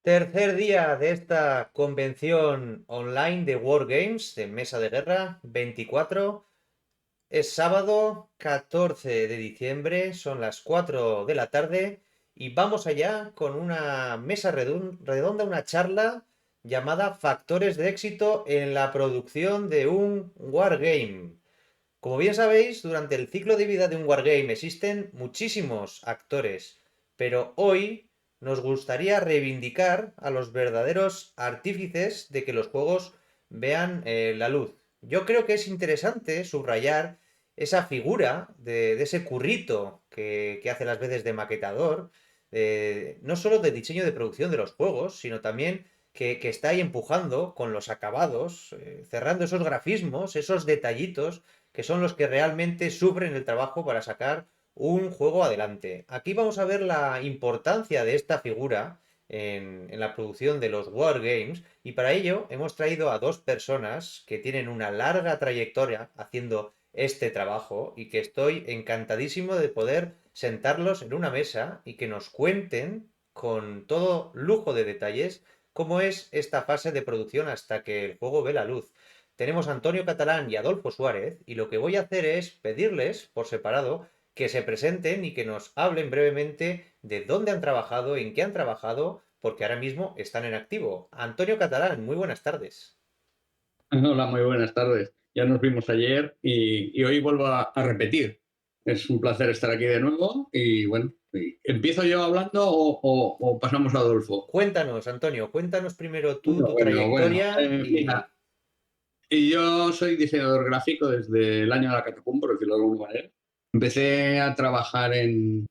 Tercer día de esta convención online de Wargames, de Mesa de Guerra 24. Es sábado 14 de diciembre, son las 4 de la tarde y vamos allá con una mesa redonda, una charla llamada Factores de éxito en la producción de un Wargame. Como bien sabéis, durante el ciclo de vida de un wargame existen muchísimos actores, pero hoy nos gustaría reivindicar a los verdaderos artífices de que los juegos vean la luz. Yo creo que es interesante subrayar esa figura de ese currito que hace las veces de maquetador, no solo de diseño de producción de los juegos, sino también que está ahí empujando con los acabados, cerrando esos grafismos, esos detallitos que son los que realmente sufren el trabajo para sacar un juego adelante. Aquí vamos a ver la importancia de esta figura en la producción de los Wargames y para ello hemos traído a dos personas que tienen una larga trayectoria haciendo este trabajo y que estoy encantadísimo de poder sentarlos en una mesa y que nos cuenten con todo lujo de detalles cómo es esta fase de producción hasta que el juego ve la luz. Tenemos a Antonio Catalán y Adolfo Suárez, y lo que voy a hacer es pedirles por separado que se presenten y que nos hablen brevemente de dónde han trabajado, en qué han trabajado, porque ahora mismo están en activo. Antonio Catalán, muy buenas tardes. Hola, muy buenas tardes. Ya nos vimos ayer y hoy vuelvo a repetir. Es un placer estar aquí de nuevo y bueno, ¿empiezo yo hablando o pasamos a Adolfo? Cuéntanos, Antonio, cuéntanos primero tú Bueno, tu bueno, bueno. trayectoria Mira, y... y yo soy diseñador gráfico desde el año de la Catacumba, por decirlo de alguna manera. Empecé a trabajar en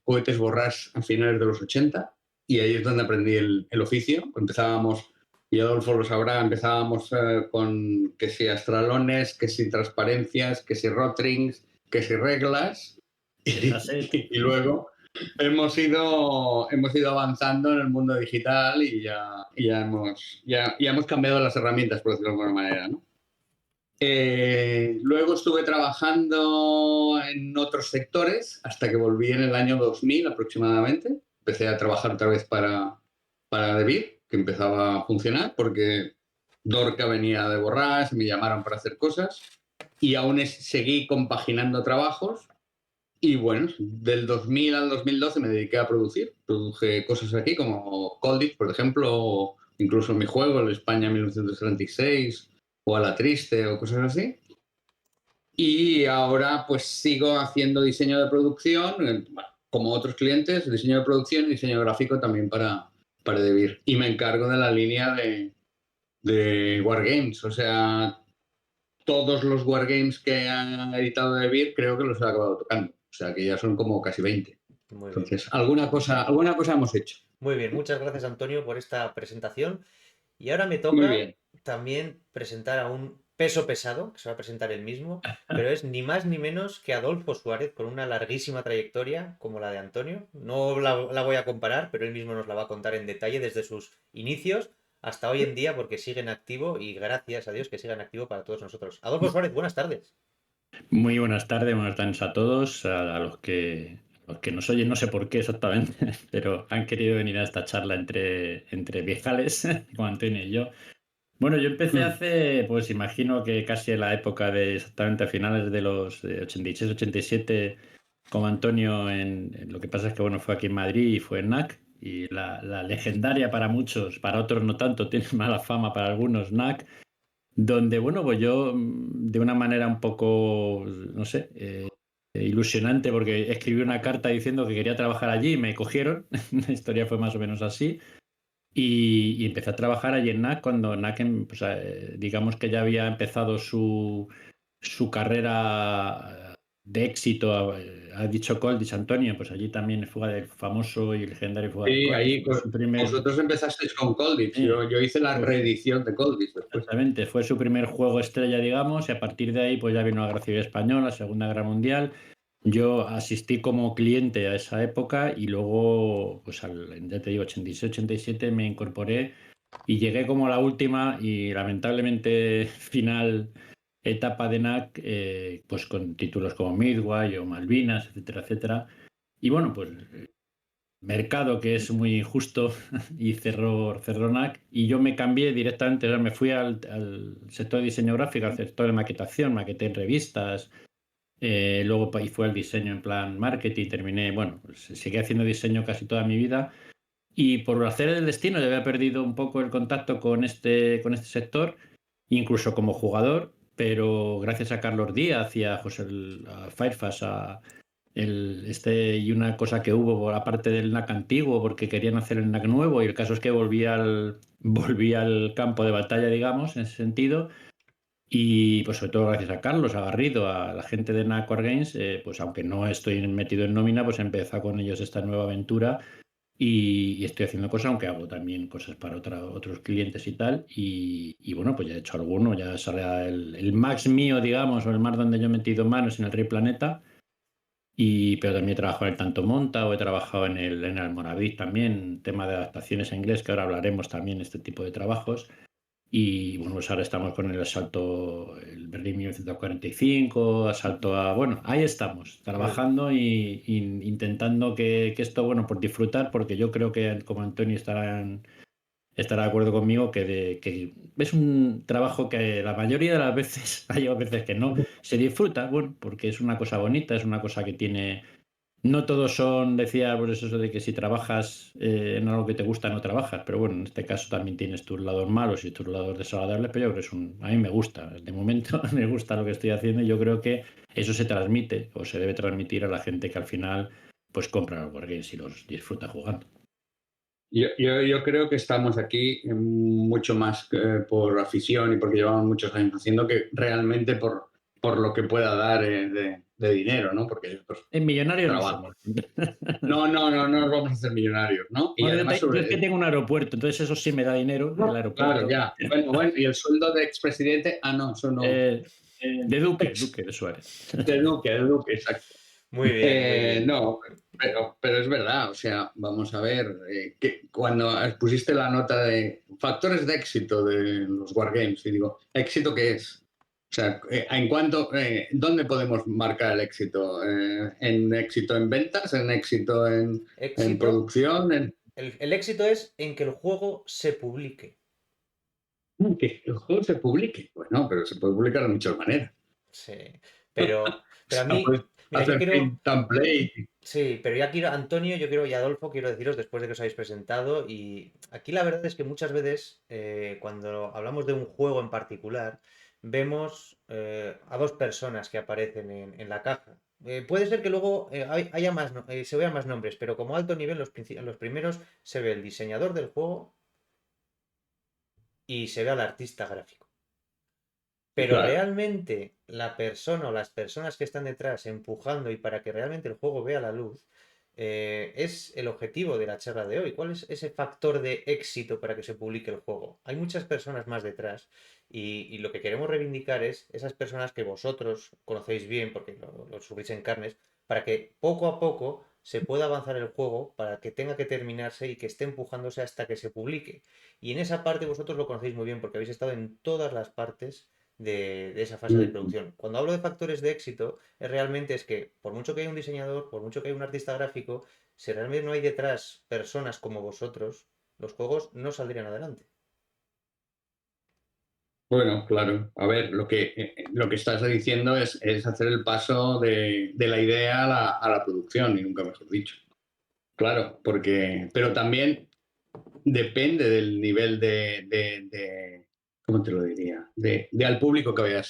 juguetes borrás a finales de los 80 y ahí es donde aprendí el oficio. Empezábamos, y Adolfo lo sabrá, empezábamos con que si astralones, que si transparencias, que si rotrings, que si reglas De cassette. y luego hemos ido avanzando en el mundo digital y ya hemos cambiado las herramientas, por decirlo de alguna manera, ¿no? Luego estuve trabajando en otros sectores hasta que volví en el año 2000 aproximadamente. Empecé a trabajar otra vez para DeVir, que empezaba a funcionar porque Dorca venía de Borrás, me llamaron para hacer cosas y aún seguí compaginando trabajos. Y bueno, del 2000 al 2012 me dediqué a producir. Produje cosas aquí como Colditch, por ejemplo, o incluso mi juego, el España 1936, o A la Triste, o cosas así. Y ahora pues sigo haciendo diseño de producción, bueno, como otros clientes, diseño de producción y diseño gráfico también para DeVir. Y me encargo de la línea de Wargames. O sea, todos los Wargames que han editado DeVir creo que los he acabado tocando. O sea, que ya son como casi 20. Muy bien, Entonces, alguna cosa hemos hecho. muy bien. Muchas gracias, Antonio, por esta presentación. Y ahora me Muy toca bien. también presentar a un peso pesado, que se va a presentar él mismo, pero es ni más ni menos que Adolfo Suárez, con una larguísima trayectoria como la de Antonio. No la voy a comparar, pero él mismo nos la va a contar en detalle desde sus inicios hasta hoy en día, porque sigue en activo y gracias a Dios que siga en activo para todos nosotros. Adolfo Suárez, buenas tardes. Muy buenas tardes a todos, a los que nos oyen, no sé por qué exactamente, pero han querido venir a esta charla entre viejales, como Antonio y yo. Bueno, yo empecé Mm. hace, pues imagino que casi en la época de exactamente a finales de los de 86, 87, como Antonio, lo que pasa es que bueno, fue aquí en Madrid y fue en NAC, y la legendaria para muchos, para otros no tanto, tiene mala fama para algunos NAC. Donde, bueno, pues yo de una manera un poco, no sé, ilusionante, porque escribí una carta diciendo que quería trabajar allí y me cogieron. La historia fue más o menos así. Y empecé a trabajar allí en NAC cuando NAC, pues, digamos que ya había empezado su carrera de éxito. Ha dicho Colditch, Antonio, pues allí también fue el famoso y legendario Fuga de Sí, Colditch. ahí Fue su primer. vosotros empezasteis con Colditch. Sí, Yo hice la pues, reedición de Colditch después. exactamente, fue su primer juego estrella, digamos, y a partir de ahí pues ya vino la Guerra Civil Española, la Segunda Guerra Mundial. Yo asistí como cliente a esa época y luego, pues ya te digo, 86, 87 me incorporé y llegué como a la última y lamentablemente final etapa de NAC, pues con títulos como Midway o Malvinas, etcétera, etcétera. Y bueno, pues mercado que es muy injusto y cerró NAC, y yo me cambié directamente, o sea, me fui al sector de diseño gráfico, al sector de maquetación, maqueté en revistas, luego y fue al diseño en plan marketing, terminé, bueno, pues, seguí haciendo diseño casi toda mi vida, y por hacer el destino ya había perdido un poco el contacto con con este sector, incluso como jugador, pero gracias a Carlos Díaz y a José a Fairfax, y una cosa que hubo aparte del NAC antiguo, porque querían hacer el NAC nuevo, y el caso es que volví al campo de batalla, digamos, en ese sentido. Y pues sobre todo gracias a Carlos, a Garrido, a la gente de NAC Wargames, pues aunque no estoy metido en nómina, pues he empezado con ellos esta nueva aventura, y estoy haciendo cosas, aunque hago también cosas para otros clientes y tal. Y bueno, pues ya he hecho alguno, ya sale el Max mío, digamos, o el Max donde yo he metido manos en el Rey Planeta. Pero también he trabajado en el Tanto Monta, o he trabajado en el Almoravid también, tema de adaptaciones a inglés, que ahora hablaremos también, este tipo de trabajos. Y bueno, pues ahora estamos con el asalto, el Berlín 1945, asalto a... Bueno, ahí estamos, trabajando y intentando que esto, bueno, por disfrutar, porque yo creo que como Antonio estará de acuerdo conmigo que es un trabajo que la mayoría de las veces, hay veces que no, se disfruta, bueno, porque es una cosa bonita, es una cosa que tiene... No todos son, decía, pues eso de que si trabajas en algo que te gusta, no trabajas, pero bueno, en este caso también tienes tus lados malos y tus lados desagradables, pero yo creo que a mí me gusta, de momento me gusta lo que estoy haciendo, y yo creo que eso se transmite o se debe transmitir a la gente que al final pues compra los wargames y los disfruta jugando. Yo creo que estamos aquí mucho más por afición y porque llevamos muchos años haciendo, que realmente por lo que pueda dar de dinero, ¿no? Porque pues, En millonario no trabajo. somos. No nos vamos a hacer millonarios, ¿no? Y Bueno, además yo es que tengo un aeropuerto, entonces eso sí me da dinero, el aeropuerto. Claro, ya. Bueno, y el sueldo de expresidente, no, eso no. De Duque de Suárez. De Duque, exacto. Muy bien, muy bien. No, pero es verdad, o sea, vamos a ver, que cuando pusiste la nota de factores de éxito de los Wargames, y digo, ¿éxito qué es? O sea, ¿dónde podemos marcar el éxito? ¿En éxito en ventas? ¿En éxito en Éxito. producción? El éxito es en que el juego se publique. Que el juego se publique. Bueno, pero se puede publicar de muchas maneras. Sí, pero a mí, Puedes mira, yo hacer quiero... print template. Sí, pero ya quiero, Antonio, yo quiero, y Adolfo, quiero deciros después de que os habéis presentado, y aquí la verdad es que muchas veces cuando hablamos de un juego en particular, vemos a dos personas que aparecen en la caja. Puede ser que luego haya más, se vean más nombres, pero como alto nivel, los primeros se ve el diseñador del juego y se ve al artista gráfico. Pero Claro. realmente la persona o las personas que están detrás empujando y para que realmente el juego vea la luz, es el objetivo de la charla de hoy. ¿Cuál es ese factor de éxito para que se publique el juego? Hay muchas personas más detrás, y lo que queremos reivindicar es esas personas que vosotros conocéis bien porque lo sufrís en carnes, para que poco a poco se pueda avanzar el juego, para que tenga que terminarse y que esté empujándose hasta que se publique. Y en esa parte vosotros lo conocéis muy bien porque habéis estado en todas las partes de esa fase de producción. Cuando hablo de factores de éxito, realmente es que por mucho que haya un diseñador, por mucho que haya un artista gráfico, si realmente no hay detrás personas como vosotros, los juegos no saldrían adelante. Bueno, claro. A ver, lo que estás diciendo es hacer el paso de la idea a la producción, y nunca mejor dicho. Claro, pero también depende del nivel ¿cómo te lo diría? Al público que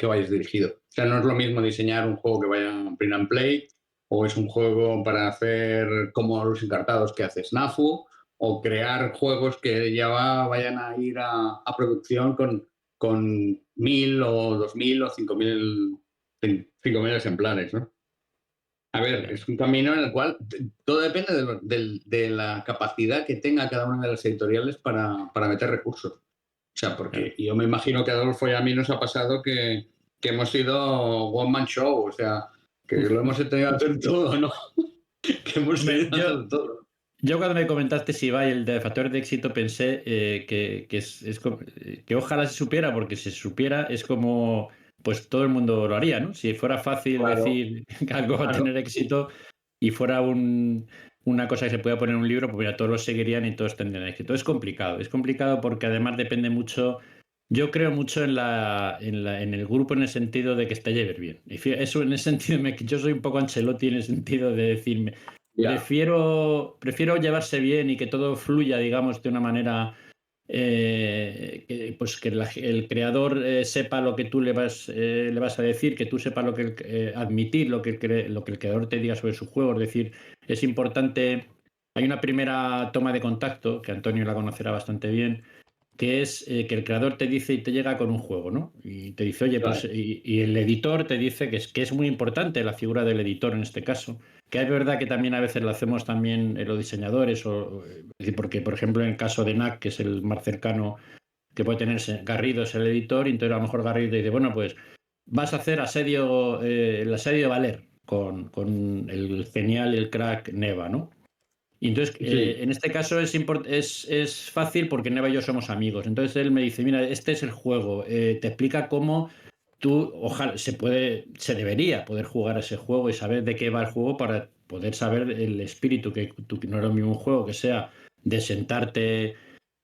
vayas dirigido. O sea, no es lo mismo diseñar un juego que vaya a print and play, o es un juego para hacer como los encartados que hace Snafu, o crear juegos que ya vayan a ir a producción con 1.000 o 2.000 o 5.000 ejemplares, ¿no? A ver, es un camino en el cual todo depende de la capacidad que tenga cada una de las editoriales para meter recursos. O sea, porque yo me imagino que a Adolfo y a mí nos ha pasado que hemos sido one man show, o sea, que lo hemos tenido que hacer todo, ¿no? Que hemos tenido que hacer todo. Yo cuando me comentaste si va el de factor de éxito pensé que ojalá se supiera, porque si se supiera es como pues todo el mundo lo haría, ¿no? Si fuera fácil Claro, decir que algo va a claro. tener éxito y fuera una cosa que se pueda poner en un libro, pues mira, todos lo seguirían y todos tendrían éxito. Es complicado porque además depende mucho. Yo creo mucho en el grupo en el sentido de que te lleves bien. Eso en ese sentido, yo soy un poco Ancelotti en el sentido de decirme, Ya. prefiero llevarse bien y que todo fluya, digamos, de una manera pues que el creador sepa lo que tú le vas a decir, que tú sepas lo que admitir, lo que el creador te diga sobre su juego. Es decir, es importante. Hay una primera toma de contacto, que Antonio la conocerá bastante bien, que es que el creador te dice y te llega con un juego, ¿no? Y te dice, oye, pues, Claro. y el editor te dice que es muy importante la figura del editor en este caso, que es verdad que también a veces lo hacemos también los diseñadores, es decir, porque, por ejemplo, en el caso de NAC, que es el más cercano que puede tenerse, Garrido es el editor, y entonces a lo mejor Garrido te dice, bueno, pues vas a hacer el asedio de Valer con el genial y el crack Neva, ¿no? Y entonces, Sí, en este caso es fácil porque Neva y yo somos amigos. Entonces él me dice, mira, este es el juego. Te explica cómo tú, ojalá, se debería poder jugar ese juego y saber de qué va el juego para poder saber el espíritu, que no es lo mismo un juego que sea de sentarte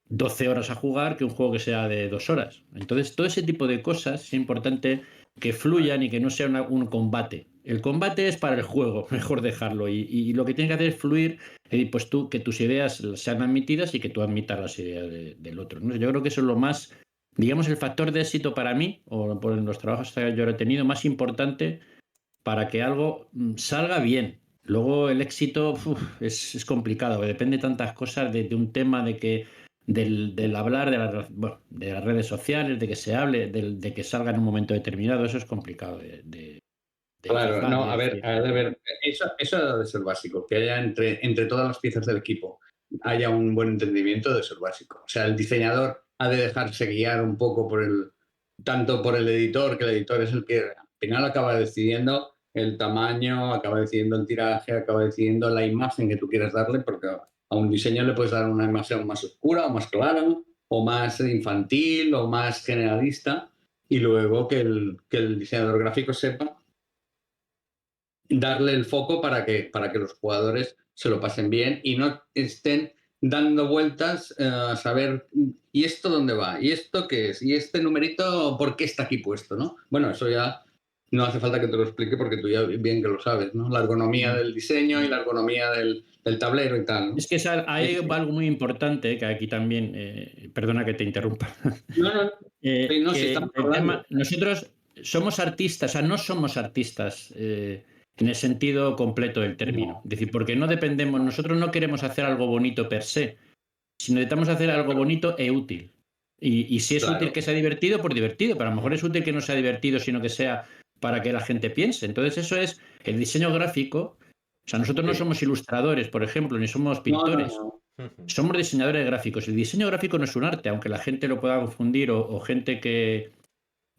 12 horas a jugar que un juego que sea de 2 horas. Entonces, todo ese tipo de cosas es importante que fluyan y que no sea un combate. El combate es para el juego, mejor dejarlo. Y lo que tiene que hacer es fluir, pues que tus ideas sean admitidas y que tú admitas las ideas del otro, ¿no? Yo creo que eso es lo más, digamos, el factor de éxito para mí, o por los trabajos que yo he tenido, más importante para que algo salga bien. Luego el éxito es complicado, depende de tantas cosas, de un tema del hablar bueno, de las redes sociales, de que se hable, de que salga en un momento determinado. Eso es complicado de claro. fijar No, y a decir. ver, eso ha de ser básico, que haya entre todas las piezas del equipo haya un buen entendimiento de ser básico. O sea, el diseñador ha de dejarse guiar un poco tanto por el editor, que el editor es el que al final acaba decidiendo el tamaño, acaba decidiendo el tiraje, acaba decidiendo la imagen que tú quieres darle, porque a un diseño le puedes dar una imagen más oscura o más clara, o más infantil o más generalista, y luego que el diseñador gráfico sepa darle el foco para que los jugadores se lo pasen bien y no estén dando vueltas a saber, ¿y esto dónde va? ¿Y esto qué es? ¿Y este numerito por qué está aquí puesto? ¿No? Bueno, eso ya no hace falta que te lo explique porque tú ya bien que lo sabes, ¿no? La ergonomía del diseño y la ergonomía del tablero y tal, ¿no? Es que hay Es- algo muy importante que aquí también, perdona que te interrumpa, no, no, sí, no, si que estamos el tema, hablando. nosotros somos artistas, o sea, no somos artistas en el sentido completo del término. No, Es decir, porque no dependemos, nosotros no queremos hacer algo bonito per se, sino necesitamos hacer algo bonito e útil. Y si es útil claro. que sea divertido, pues divertido, pero a lo mejor es útil que no sea divertido, sino que sea para que la gente piense. Entonces, eso es el diseño gráfico. O sea, nosotros no Sí. somos ilustradores, por ejemplo, ni somos No, no, pintores. no. Somos diseñadores gráficos. El diseño gráfico no es un arte, aunque la gente lo pueda confundir o gente que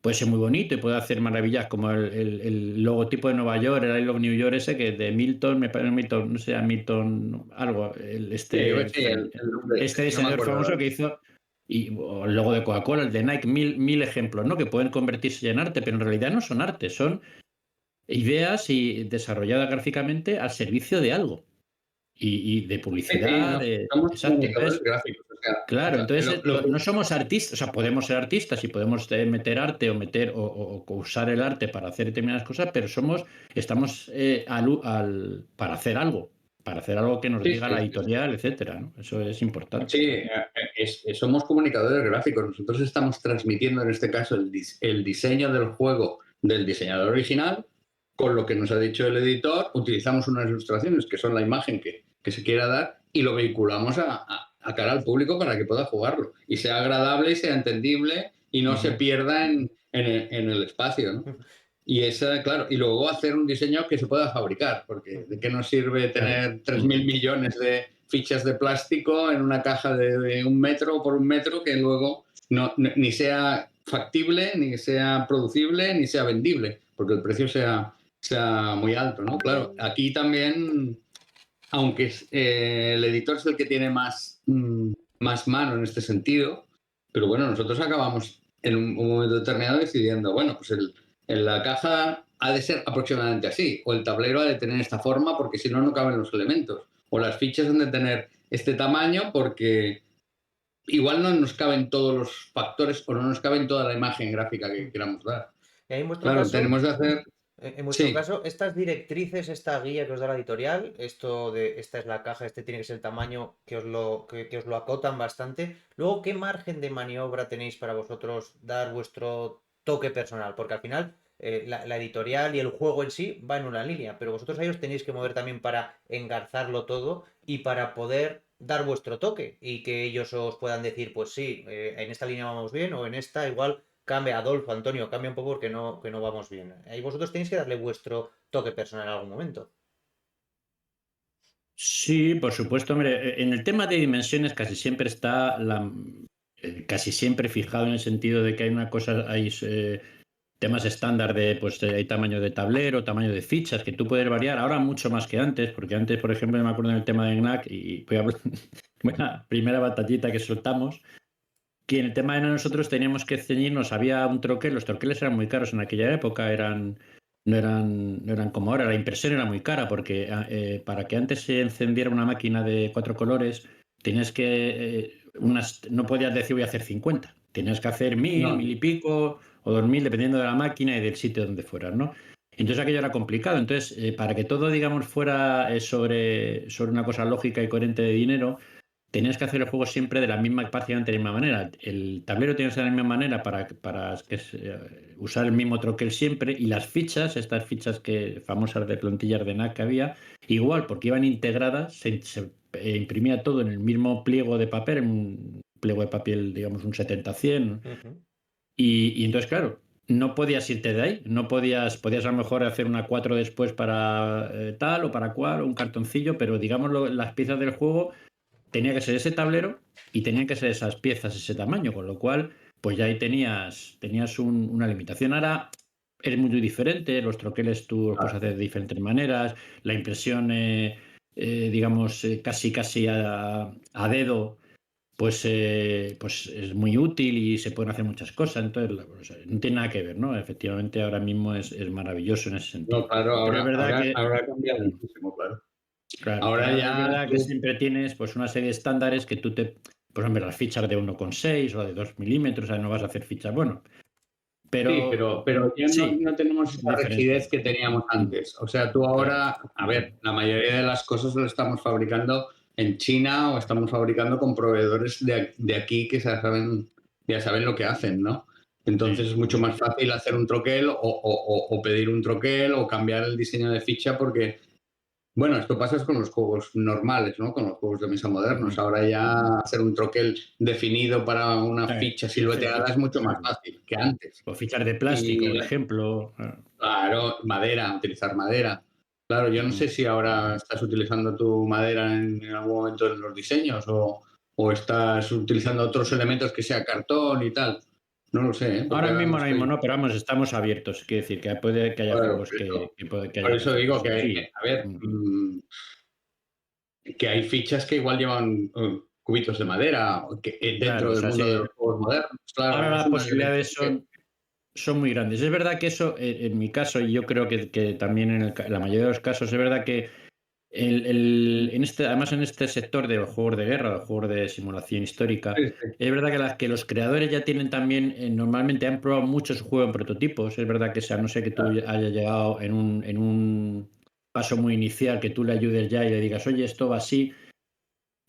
puede ser muy bonito y puede hacer maravillas, como el logotipo de Nueva York, el I Love New York ese, que de Milton, me parece Milton, no sé, Milton algo, Sí, sí, el nombre, este no me diseñador acuerdo famoso ahora. que hizo, o el logo de Coca-Cola, el de Nike, mil ejemplos, ¿no? Que pueden convertirse ya en arte, pero en realidad no son arte, son ideas y desarrolladas gráficamente al servicio de algo y de Sí, sí, publicidad, no, somos exacto. comunicadores Entonces, gráficos. claro, entonces Lo que no somos artistas, o sea, podemos ser artistas y podemos meter arte o o usar el arte para hacer determinadas cosas, pero estamos para hacer algo que nos sí, diga sí, la sí, sí. editorial, etcétera, ¿no? Eso es importante. Sí, somos comunicadores gráficos. Nosotros estamos transmitiendo en este caso el diseño del juego del diseñador original con lo que nos ha dicho el editor. Utilizamos unas ilustraciones que son la imagen que se quiera dar y lo vehiculamos a cara al público para que pueda jugarlo y sea agradable y sea entendible y no se pierda en el espacio, ¿no? Y esa, claro, y luego hacer un diseño que se pueda fabricar, porque ¿de qué nos sirve Claro. tener 3.000 millones de fichas de plástico en una caja de 1 metro por 1 metro que luego ni sea factible, ni sea producible, ni sea vendible, porque el precio sea muy alto, ¿no? Claro, aquí también, aunque el editor es el que tiene más mano en este sentido, pero bueno, nosotros acabamos en un momento determinado decidiendo, bueno, pues en la caja ha de ser aproximadamente así, o el tablero ha de tener esta forma porque si no, no caben los elementos, o las fichas han de tener este tamaño porque igual no nos caben todos los factores o no nos caben toda la imagen gráfica que queramos dar. Y ahí en vuestro Claro, caso, tenemos que hacer... en vuestro Sí, caso, estas directrices, esta guía que os da la editorial, esto de esta es la caja, este tiene que ser el tamaño, que os lo acotan bastante. Luego, ¿qué margen de maniobra tenéis para vosotros dar vuestro toque personal? Porque al final, la editorial y el juego en sí va en una línea, pero vosotros ahí os tenéis que mover también para engarzarlo todo y para poder dar vuestro toque y que ellos os puedan decir, pues sí, en esta línea vamos bien o en esta igual cambia, Adolfo, Antonio, cambia un poco porque que no vamos bien. Ahí vosotros tenéis que darle vuestro toque personal en algún momento. Sí, por supuesto. Hombre, en el tema de dimensiones casi siempre está casi siempre fijado en el sentido de que hay una cosa, hay temas estándar de, pues hay tamaño de tablero, tamaño de fichas, que tú puedes variar. Ahora mucho más que antes, porque antes, por ejemplo, me acuerdo en el tema de Knack, y voy a hablar, la primera batallita que soltamos, que en el tema de nosotros teníamos que ceñirnos, había un troquel, los troqueles eran muy caros en aquella época, no eran como ahora, la impresión era muy cara, porque para que antes se encendiera una máquina de 4 colores, tenías que, no podías decir voy a hacer 50, tenías que hacer 1000, no, 1000 y pico, o 2000, dependiendo de la máquina y del sitio donde fueras, ¿no? Entonces aquello era complicado. Entonces, para que todo, digamos, fuera sobre una cosa lógica y coherente de dinero, tenías que hacer el juego siempre de la misma, prácticamente de la misma manera. El tablero tiene que ser de la misma manera para usar el mismo troquel siempre. Y las fichas, estas fichas famosas de plantillas de NAC que había, igual, porque iban integradas, se imprimía todo en el mismo pliego de papel, en un pliego de papel, digamos, un 70-100. Ujú. Y entonces, claro, no podías irte de ahí. No podías a lo mejor hacer una 4 después para tal o para cual, o un cartoncillo, pero digamos las piezas del juego tenía que ser ese tablero y tenían que ser esas piezas, ese tamaño, con lo cual, pues ya ahí tenías una limitación. Ahora es muy diferente, los troqueles tú los puedes hacer de diferentes maneras, la impresión, digamos, casi a dedo, pues es muy útil y se pueden hacer muchas cosas, entonces o sea, no tiene nada que ver, ¿no? Efectivamente, ahora mismo es maravilloso en ese no, sentido. claro, Pero es verdad que, ahora ha cambiado muchísimo, claro. claro, pero Ahora ahora es ya verdad que siempre tienes pues una serie de estándares que por ejemplo, las fichas de 1,6 o de 2 milímetros, o sea, no vas a hacer fichas, bueno, sí, pero pero ya sí, no tenemos es esa rigidez diferente. que teníamos antes. O sea, tú Claro. ahora, a ver, la mayoría de las cosas lo estamos fabricando en China o estamos fabricando con proveedores de aquí que ya saben lo que hacen, ¿no? Entonces Sí. es mucho más fácil hacer un troquel o pedir un troquel o cambiar el diseño de ficha porque bueno, esto pasa con los juegos normales, ¿no? Con los juegos de mesa modernos. Ujú. Ahora ya hacer un troquel definido para una Sí, ficha sí, sí, silueteada es mucho más claro. fácil que antes. O fichas de plástico, Y por ejemplo. claro, madera, utilizar madera. Claro, yo no Ujú. sé si ahora estás utilizando tu madera en algún momento en los diseños o estás utilizando otros elementos que sea cartón y tal. No lo sé, ¿eh? Porque Ahora mismo no, pero vamos, estamos abiertos. Quiere decir que puede que haya claro, juegos que por haya que eso hacer digo cosas que, así. a ver, que hay fichas que igual llevan cubitos de madera Claro, o dentro del sea, mundo de sí. los juegos modernos. Ahora Claro, es las una posibilidades diferencia. son muy grandes. Es verdad que eso, en mi caso, y yo creo que también en la mayoría de los casos, es verdad que además en este sector de los juegos de guerra, los juegos de simulación histórica, Sí, sí. es verdad que los creadores ya tienen también, normalmente han probado mucho su juego en prototipos. Es verdad que, a no ser que tú hayas llegado en un paso muy inicial, que tú le ayudes ya y le digas, oye, esto va así,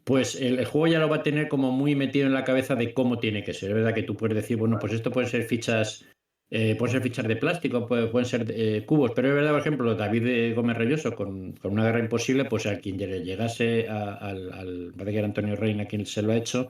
pues el juego ya lo va a tener como muy metido en la cabeza de cómo tiene que ser. Es verdad que tú puedes decir, bueno, pues esto pueden ser fichas de plástico, pueden ser cubos, pero es verdad, por ejemplo, David Gómez Reyoso con Una guerra imposible, pues a quien le llegase parece que era Antonio Reina quien se lo ha hecho,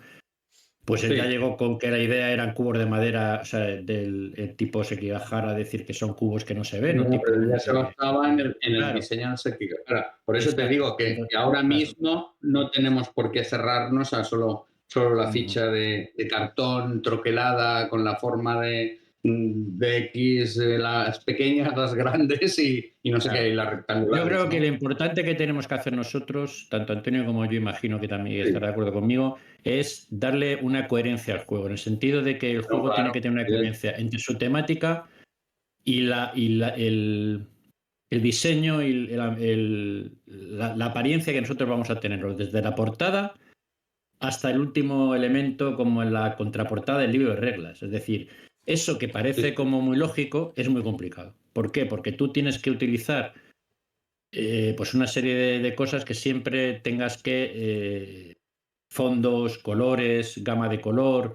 pues él ya Sí, llegó con que la idea eran cubos de madera, o sea, del el tipo Sekigahara, decir que son cubos que no se ven, o no, tipo, pero ya se basaba en el claro, diseño de Sekigahara. Por eso te exacto. digo que Entonces, ahora claro. mismo no tenemos por qué cerrarnos a solo la Ujú. ficha de cartón troquelada con la forma de X, las pequeñas, las grandes y no sé qué, Claro. y las Yo rectangulares, creo que lo ¿no? importante que tenemos que hacer nosotros, tanto Antonio como yo imagino que también Sí, estará de acuerdo conmigo, es darle una coherencia al juego, en el sentido de que el no, juego tiene claro. que tener una coherencia entre su temática y el diseño y la apariencia que nosotros vamos a tener, desde la portada hasta el último elemento como en la contraportada del libro de reglas. Es decir, eso que parece como muy lógico es muy complicado. ¿Por qué? Porque tú tienes que utilizar pues una serie de cosas que siempre tengas que fondos, colores, gama de color,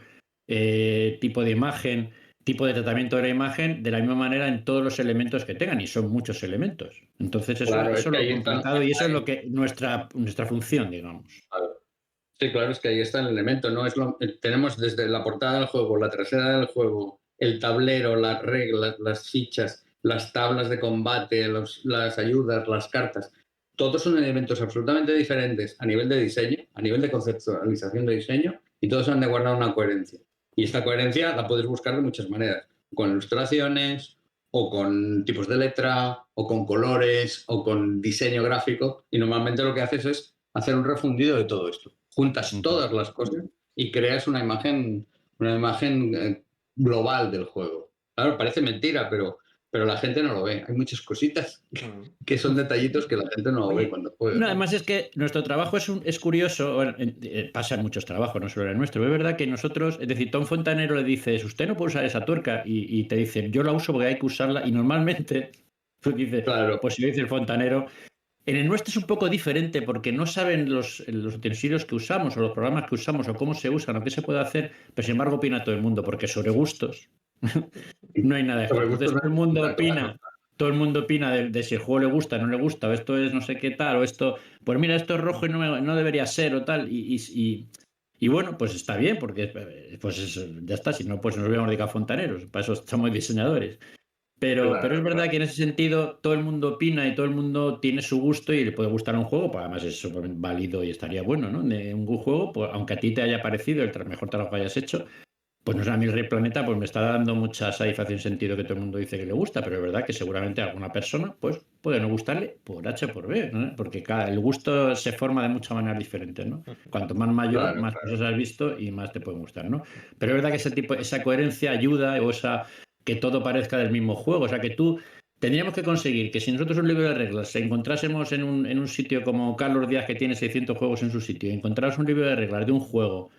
tipo de imagen, tipo de tratamiento de la imagen, de la misma manera en todos los elementos que tengan, y son muchos elementos. Entonces Claro, eso es es que lo ahí está, complicado y eso es lo que nuestra función, digamos. sí, claro, es que ahí está el elemento, ¿no? Tenemos desde la portada del juego, la trasera del juego, el tablero, las reglas, las fichas, las tablas de combate, las ayudas, las cartas. Todos son elementos absolutamente diferentes a nivel de diseño, a nivel de conceptualización de diseño, y todos han de guardar una coherencia. Y esta coherencia la puedes buscar de muchas maneras, con ilustraciones, o con tipos de letra, o con colores, o con diseño gráfico, y normalmente lo que haces es hacer un refundido de todo esto. Juntas todas las cosas y creas una imagen global del juego. Claro, parece mentira, pero la gente no lo ve. Hay muchas cositas que son detallitos que la gente no lo ve Oye, cuando juega. No, además es que nuestro trabajo es curioso, bueno, pasa en muchos trabajos, no solo en el nuestro. Es verdad que nosotros, es decir, Tom Fontanero le dices, usted no puede usar esa tuerca, y te dice, yo la uso porque hay que usarla, y normalmente, pues dice, Claro, pues si lo dice el fontanero. En el nuestro es un poco diferente porque no saben los utensilios que usamos o los programas que usamos o cómo se usan o qué se puede hacer, pero sin embargo opina todo el mundo, porque sobre gustos no hay nada sobre escrito. Entonces gustos claro. todo el mundo opina de si el juego le gusta, no le gusta, o esto es no sé qué tal, o esto, pues mira, esto es rojo y no debería ser o tal. Y bueno, pues está bien, porque pues eso, ya está, si no, pues nos hubiéramos dedicado a fontaneros, para eso somos diseñadores. Pero es Claro, verdad claro. que en ese sentido todo el mundo opina y todo el mundo tiene su gusto y le puede gustar un juego, pues además es súper válido y estaría bueno, ¿no? De un juego, pues aunque a ti te haya parecido el mejor trabajo que hayas hecho, pues no sé, a mí el Rey Planeta pues me está dando mucha satisfacción en sentido que todo el mundo dice que le gusta, pero es verdad que seguramente a alguna persona pues puede no gustarle por H o por B, ¿no? Porque el gusto se forma de muchas maneras diferentes, ¿no? Cuanto más mayor, Claro, más claro. cosas has visto y más te pueden gustar, ¿no? Pero es verdad que esa coherencia ayuda, o esa que todo parezca del mismo juego, o sea que tú tendríamos que conseguir que si nosotros un libro de reglas encontrásemos en un sitio como Carlos Díaz, que tiene 600 juegos en su sitio, y encontráramos un libro de reglas de un juego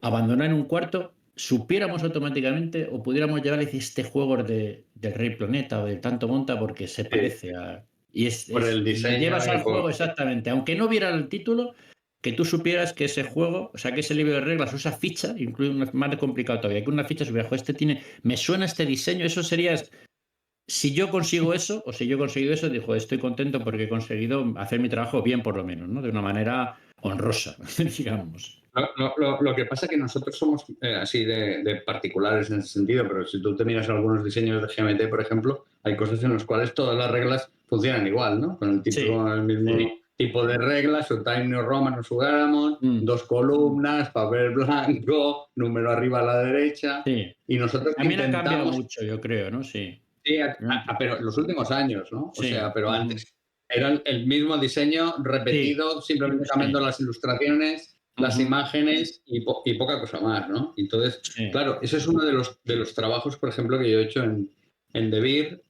abandonar en un cuarto, supiéramos automáticamente o pudiéramos llevarle este juego del Rey Planeta o del Tanto Monta porque se Sí, parece a. Y por el le llevas diseño al y por... juego exactamente, aunque no viera el título, que tú supieras que ese juego, o sea, que ese libro de reglas o esa ficha, incluye más complicado todavía, que una ficha supiera, me suena este diseño, eso sería. Si yo consigo eso, o si yo he conseguido eso, digo, estoy contento porque he conseguido hacer mi trabajo bien, por lo menos, ¿no? De una manera honrosa, digamos. Lo que pasa es que nosotros somos así de particulares en ese sentido, pero si tú te miras algunos diseños de GMT, por ejemplo, hay cosas en las cuales todas las reglas funcionan igual, ¿no? Con Sí, el mismo sí. tipo de reglas, su Time New Roman o su Garamond, Mm, dos columnas, papel blanco, número arriba a la derecha, sí. y nosotros También ha cambiado intentamos, mucho, yo creo, ¿no? Sí. sí, pero en los últimos años, ¿no? O Sí. sea, pero Ujú. antes era el mismo diseño Sí. repetido, simplemente cambiando Sí. las ilustraciones, las Ujú. imágenes y poca cosa más, ¿no? Entonces, Sí. claro, ese es uno de los trabajos, por ejemplo, que yo he hecho en DeVir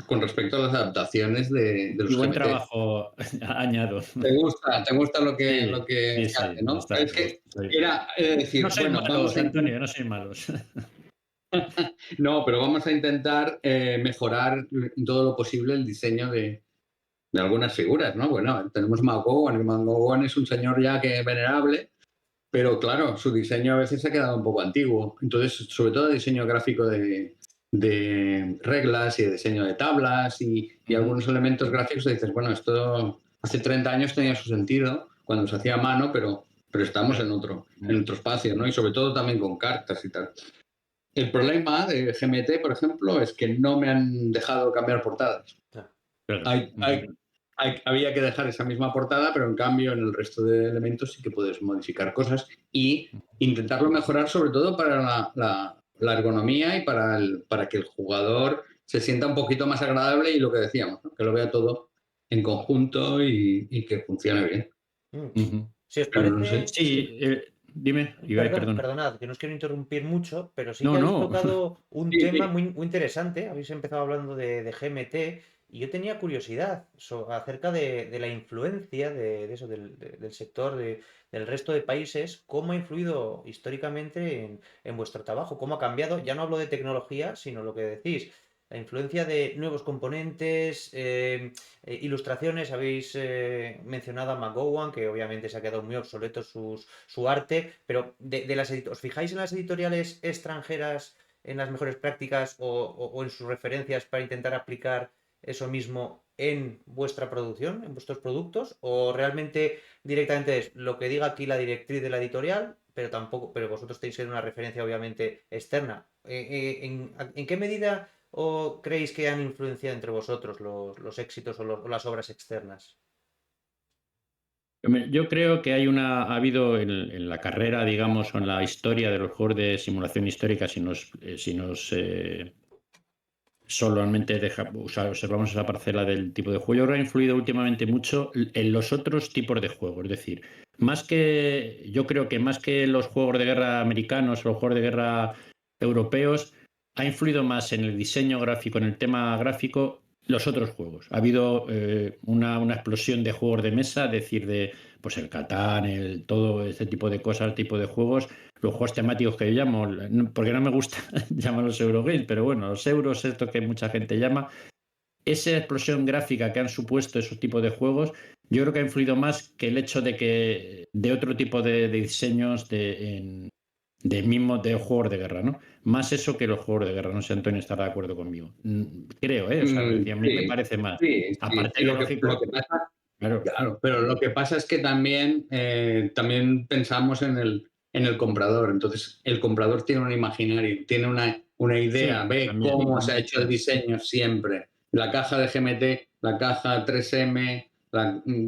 con respecto a las adaptaciones de Y los buen GMT. trabajo añado. Te gusta Sí, lo que sí, se hace, sí, ¿no? Es bastante. que Sí. era No decir, sois bueno, vamos malos, a Antonio, no sois malos. no, pero vamos a intentar mejorar en todo lo posible el diseño de algunas figuras, ¿no? Bueno, tenemos McGowan, y McGowan es un señor ya que es venerable, pero claro, su diseño a veces se ha quedado un poco antiguo. Entonces, sobre todo el diseño gráfico de reglas y de diseño de tablas y Ujú. algunos elementos gráficos, dices, bueno, esto hace 30 años tenía su sentido cuando se hacía a mano, pero estamos Claro. en otro espacio, ¿no? Y sobre todo también con cartas y tal. El problema de GMT, por ejemplo, es que no me han dejado cambiar portadas. Claro. Hay, hay, había que dejar esa misma portada, pero en cambio en el resto de elementos sí que puedes modificar cosas y intentarlo mejorar sobre todo para la ergonomía y para que el jugador se sienta un poquito más agradable y lo que decíamos, ¿no? Que lo vea todo en conjunto y que funcione bien. Mm. Ujú. Si os Pero no sé. parece, Sí, dime, Ibai, perdona. perdonad, que no os quiero interrumpir mucho, pero sí que No, habéis no. tocado un Sí, tema sí. muy interesante. Habéis empezado hablando de GMT Y yo tenía curiosidad acerca de la influencia de eso, del sector del resto de países, cómo ha influido históricamente en vuestro trabajo, cómo ha cambiado. Ya no hablo de tecnología, sino lo que decís, la influencia de nuevos componentes, ilustraciones. Habéis mencionado a McGowan, que obviamente se ha quedado muy obsoleto su arte, pero ¿os fijáis en las editoriales extranjeras, en las mejores prácticas o en sus referencias para intentar aplicar eso mismo en vuestra producción, en vuestros productos? ¿O realmente directamente es lo que diga aquí la directriz de la editorial, pero vosotros tenéis que ser una referencia obviamente externa? ¿En qué medida creéis que han influenciado entre vosotros los éxitos o las obras externas? Hombre, yo creo que ha habido en la carrera, digamos, o en la historia de los juegos de simulación histórica, si nos solamente observamos esa parcela del tipo de juego, yo creo que ha influido últimamente mucho en los otros tipos de juegos. Es decir, yo creo que más que los juegos de guerra americanos o los juegos de guerra europeos, ha influido más en el diseño gráfico, en el tema gráfico, los otros juegos. Ha habido una explosión de juegos de mesa, es decir, pues el Catán, todo este tipo de cosas, tipo de juegos, los juegos temáticos que yo llamo, porque no me gusta llamarlos Eurogames, pero bueno, los euros, esto que mucha gente llama, esa explosión gráfica que han supuesto esos tipos de juegos, yo creo que ha influido más que el hecho de otro tipo de diseños de juegos de guerra, ¿no? Más eso que los juegos de guerra. No sé, Antonio estará de acuerdo conmigo. Creo, ¿eh? O sea, a mí me Sí, parece más. sí, sí. Aparte de Lo lógico, que pasa, claro. claro, pero lo que pasa es que también pensamos en el comprador. Entonces, el comprador tiene un imaginario, tiene una idea, Sí, ve también. cómo se ha hecho el diseño siempre. La caja de GMT, la caja 3M,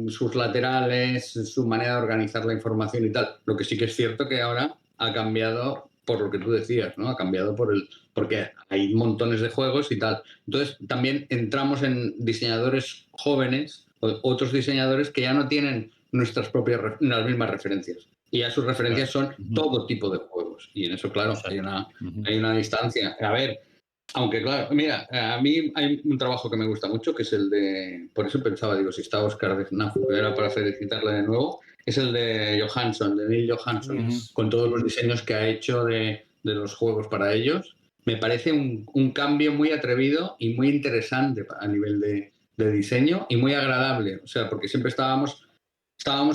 sus laterales, su manera de organizar la información y tal. Lo que sí que es cierto que ahora ha cambiado por lo que tú decías, ¿no? Ha cambiado porque hay montones de juegos y tal. Entonces, también entramos en diseñadores jóvenes, otros diseñadores que ya no tienen las mismas referencias. Y ya sus referencias Claro. son Ujú. todo tipo de juegos. Y en eso, claro, Exacto. Ujú. hay una distancia. A ver, aunque claro, mira, a mí hay un trabajo que me gusta mucho, que es el de, por eso pensaba, digo, si está Oscar de FNAF, era para felicitarle de nuevo, es el de Johansson, de Neil Johansson, Ujú. Nils. con todos los diseños que ha hecho de los juegos para ellos. Me parece un cambio muy atrevido y muy interesante a nivel de diseño y muy agradable, o sea, porque siempre estábamos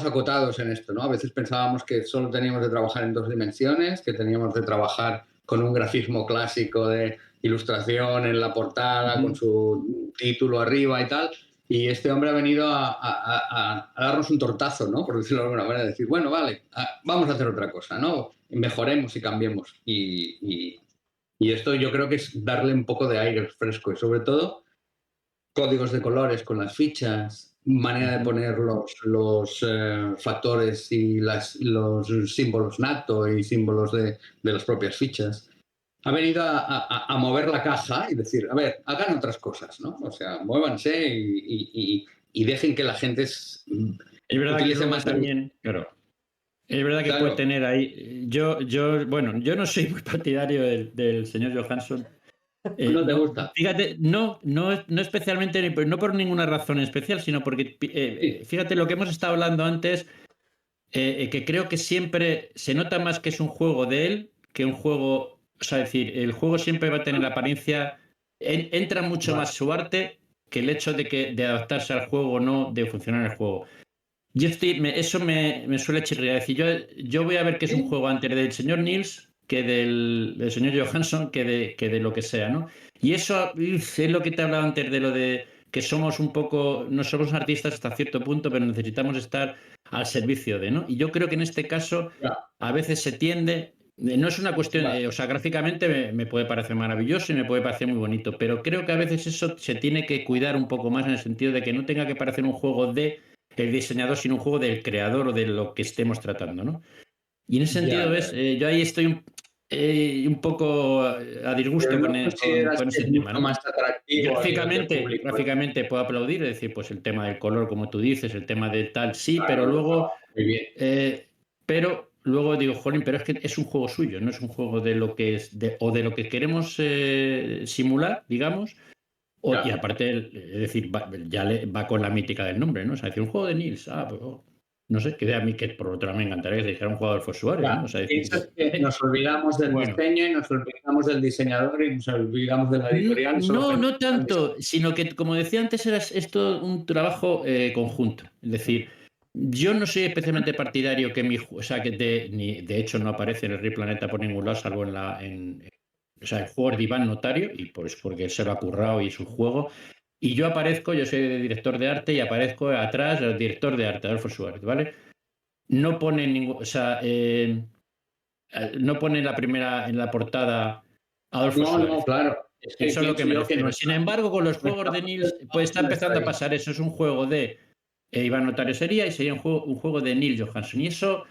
acotados en esto, ¿no? A veces pensábamos que solo teníamos de trabajar en 2 dimensiones, que teníamos de trabajar con un grafismo clásico de ilustración en la portada, con Ujú. su título arriba y tal. Y este hombre ha venido a darnos un tortazo, ¿no? Por decirlo de alguna manera, decir, bueno, vale, vamos a hacer otra cosa, ¿no? Mejoremos y cambiemos. Y esto yo creo que es darle un poco de aire fresco y sobre todo códigos de colores con las fichas, manera de Ujú. poner los factores y los símbolos NATO y símbolos de las propias fichas. Ha venido a mover la caja y decir, a ver, hagan otras cosas, ¿no? O sea, muévanse y dejen que la gente Es verdad que utilice luego más el... también, claro, es verdad que puede Claro, tener ahí. Bueno, yo no soy muy partidario del señor Johansson. no te No, gusta. fíjate, no especialmente, no por ninguna razón especial, sino porque, Sí, fíjate lo que hemos estado hablando antes, que creo que siempre se nota más que es un juego de él que un juego, o sea, es decir, el juego siempre va a tener la apariencia, entra mucho vale. más su arte que el hecho de adaptarse al juego o no, de funcionar el juego. Eso me suele chirriar. Es decir, yo voy a ver que es un Sí, juego antes del señor Nils que del señor Johansson que de lo que sea, ¿no? Y eso es lo que te hablaba antes de lo de que somos un poco, no somos artistas hasta cierto punto, pero necesitamos estar al servicio de, ¿no? Y yo creo que en este caso ya, a veces se tiende, no es una cuestión, vale. o sea, gráficamente me puede parecer maravilloso y me puede parecer muy bonito, pero creo que a veces eso se tiene que cuidar un poco más en el sentido de que no tenga que parecer un juego de el diseñador, sino un juego del creador o de lo que estemos tratando, ¿no? Y en ese Ya, sentido, ya. ¿ves? Yo ahí estoy un poco a Pero disgusto ¿no consideras con que ese es tema, mucho ¿no? más atractivo a nivel de Gráficamente, público? gráficamente puedo aplaudir, es decir, pues el tema del color, como tú dices, el tema de tal, sí, pero Claro, lo luego, trabaja muy bien. eh, digo, jolín, pero es que es un juego suyo, no es un juego de lo que es, o de lo que queremos simular, digamos, Y aparte, es decir, ya va con la mítica del nombre, ¿no? O sea, decir, un juego de Nils, pues, no sé, que a mí que por otro lado me encantaría que se dijera un jugador for Suárez, ¿no? O sea, decir, Piensas que nos olvidamos del bueno, diseño y nos olvidamos del diseñador y nos olvidamos de la editorial y solo no, no pensamos en tanto, diseño. sino que, como decía antes, era esto un trabajo conjunto. Es decir, yo no soy especialmente partidario que o sea, que de hecho no aparece en el Rey Planeta por ningún lado, salvo o sea, el juego es de Iván Notario, y pues porque se lo ha currado y es un juego. Y yo soy director de arte y aparezco atrás, el director de arte, Adolfo Suárez, ¿vale? No pone ningún, o sea, no pone en la portada Adolfo No, Suárez. claro. Es que Eso es lo que pienso me yo que refiero. Sin embargo, con los juegos de Nils, pues está no está empezando a ahí. pasar eso. Es un juego de Iván Notario sería y sería un juego de Neil Johansson. Y eso,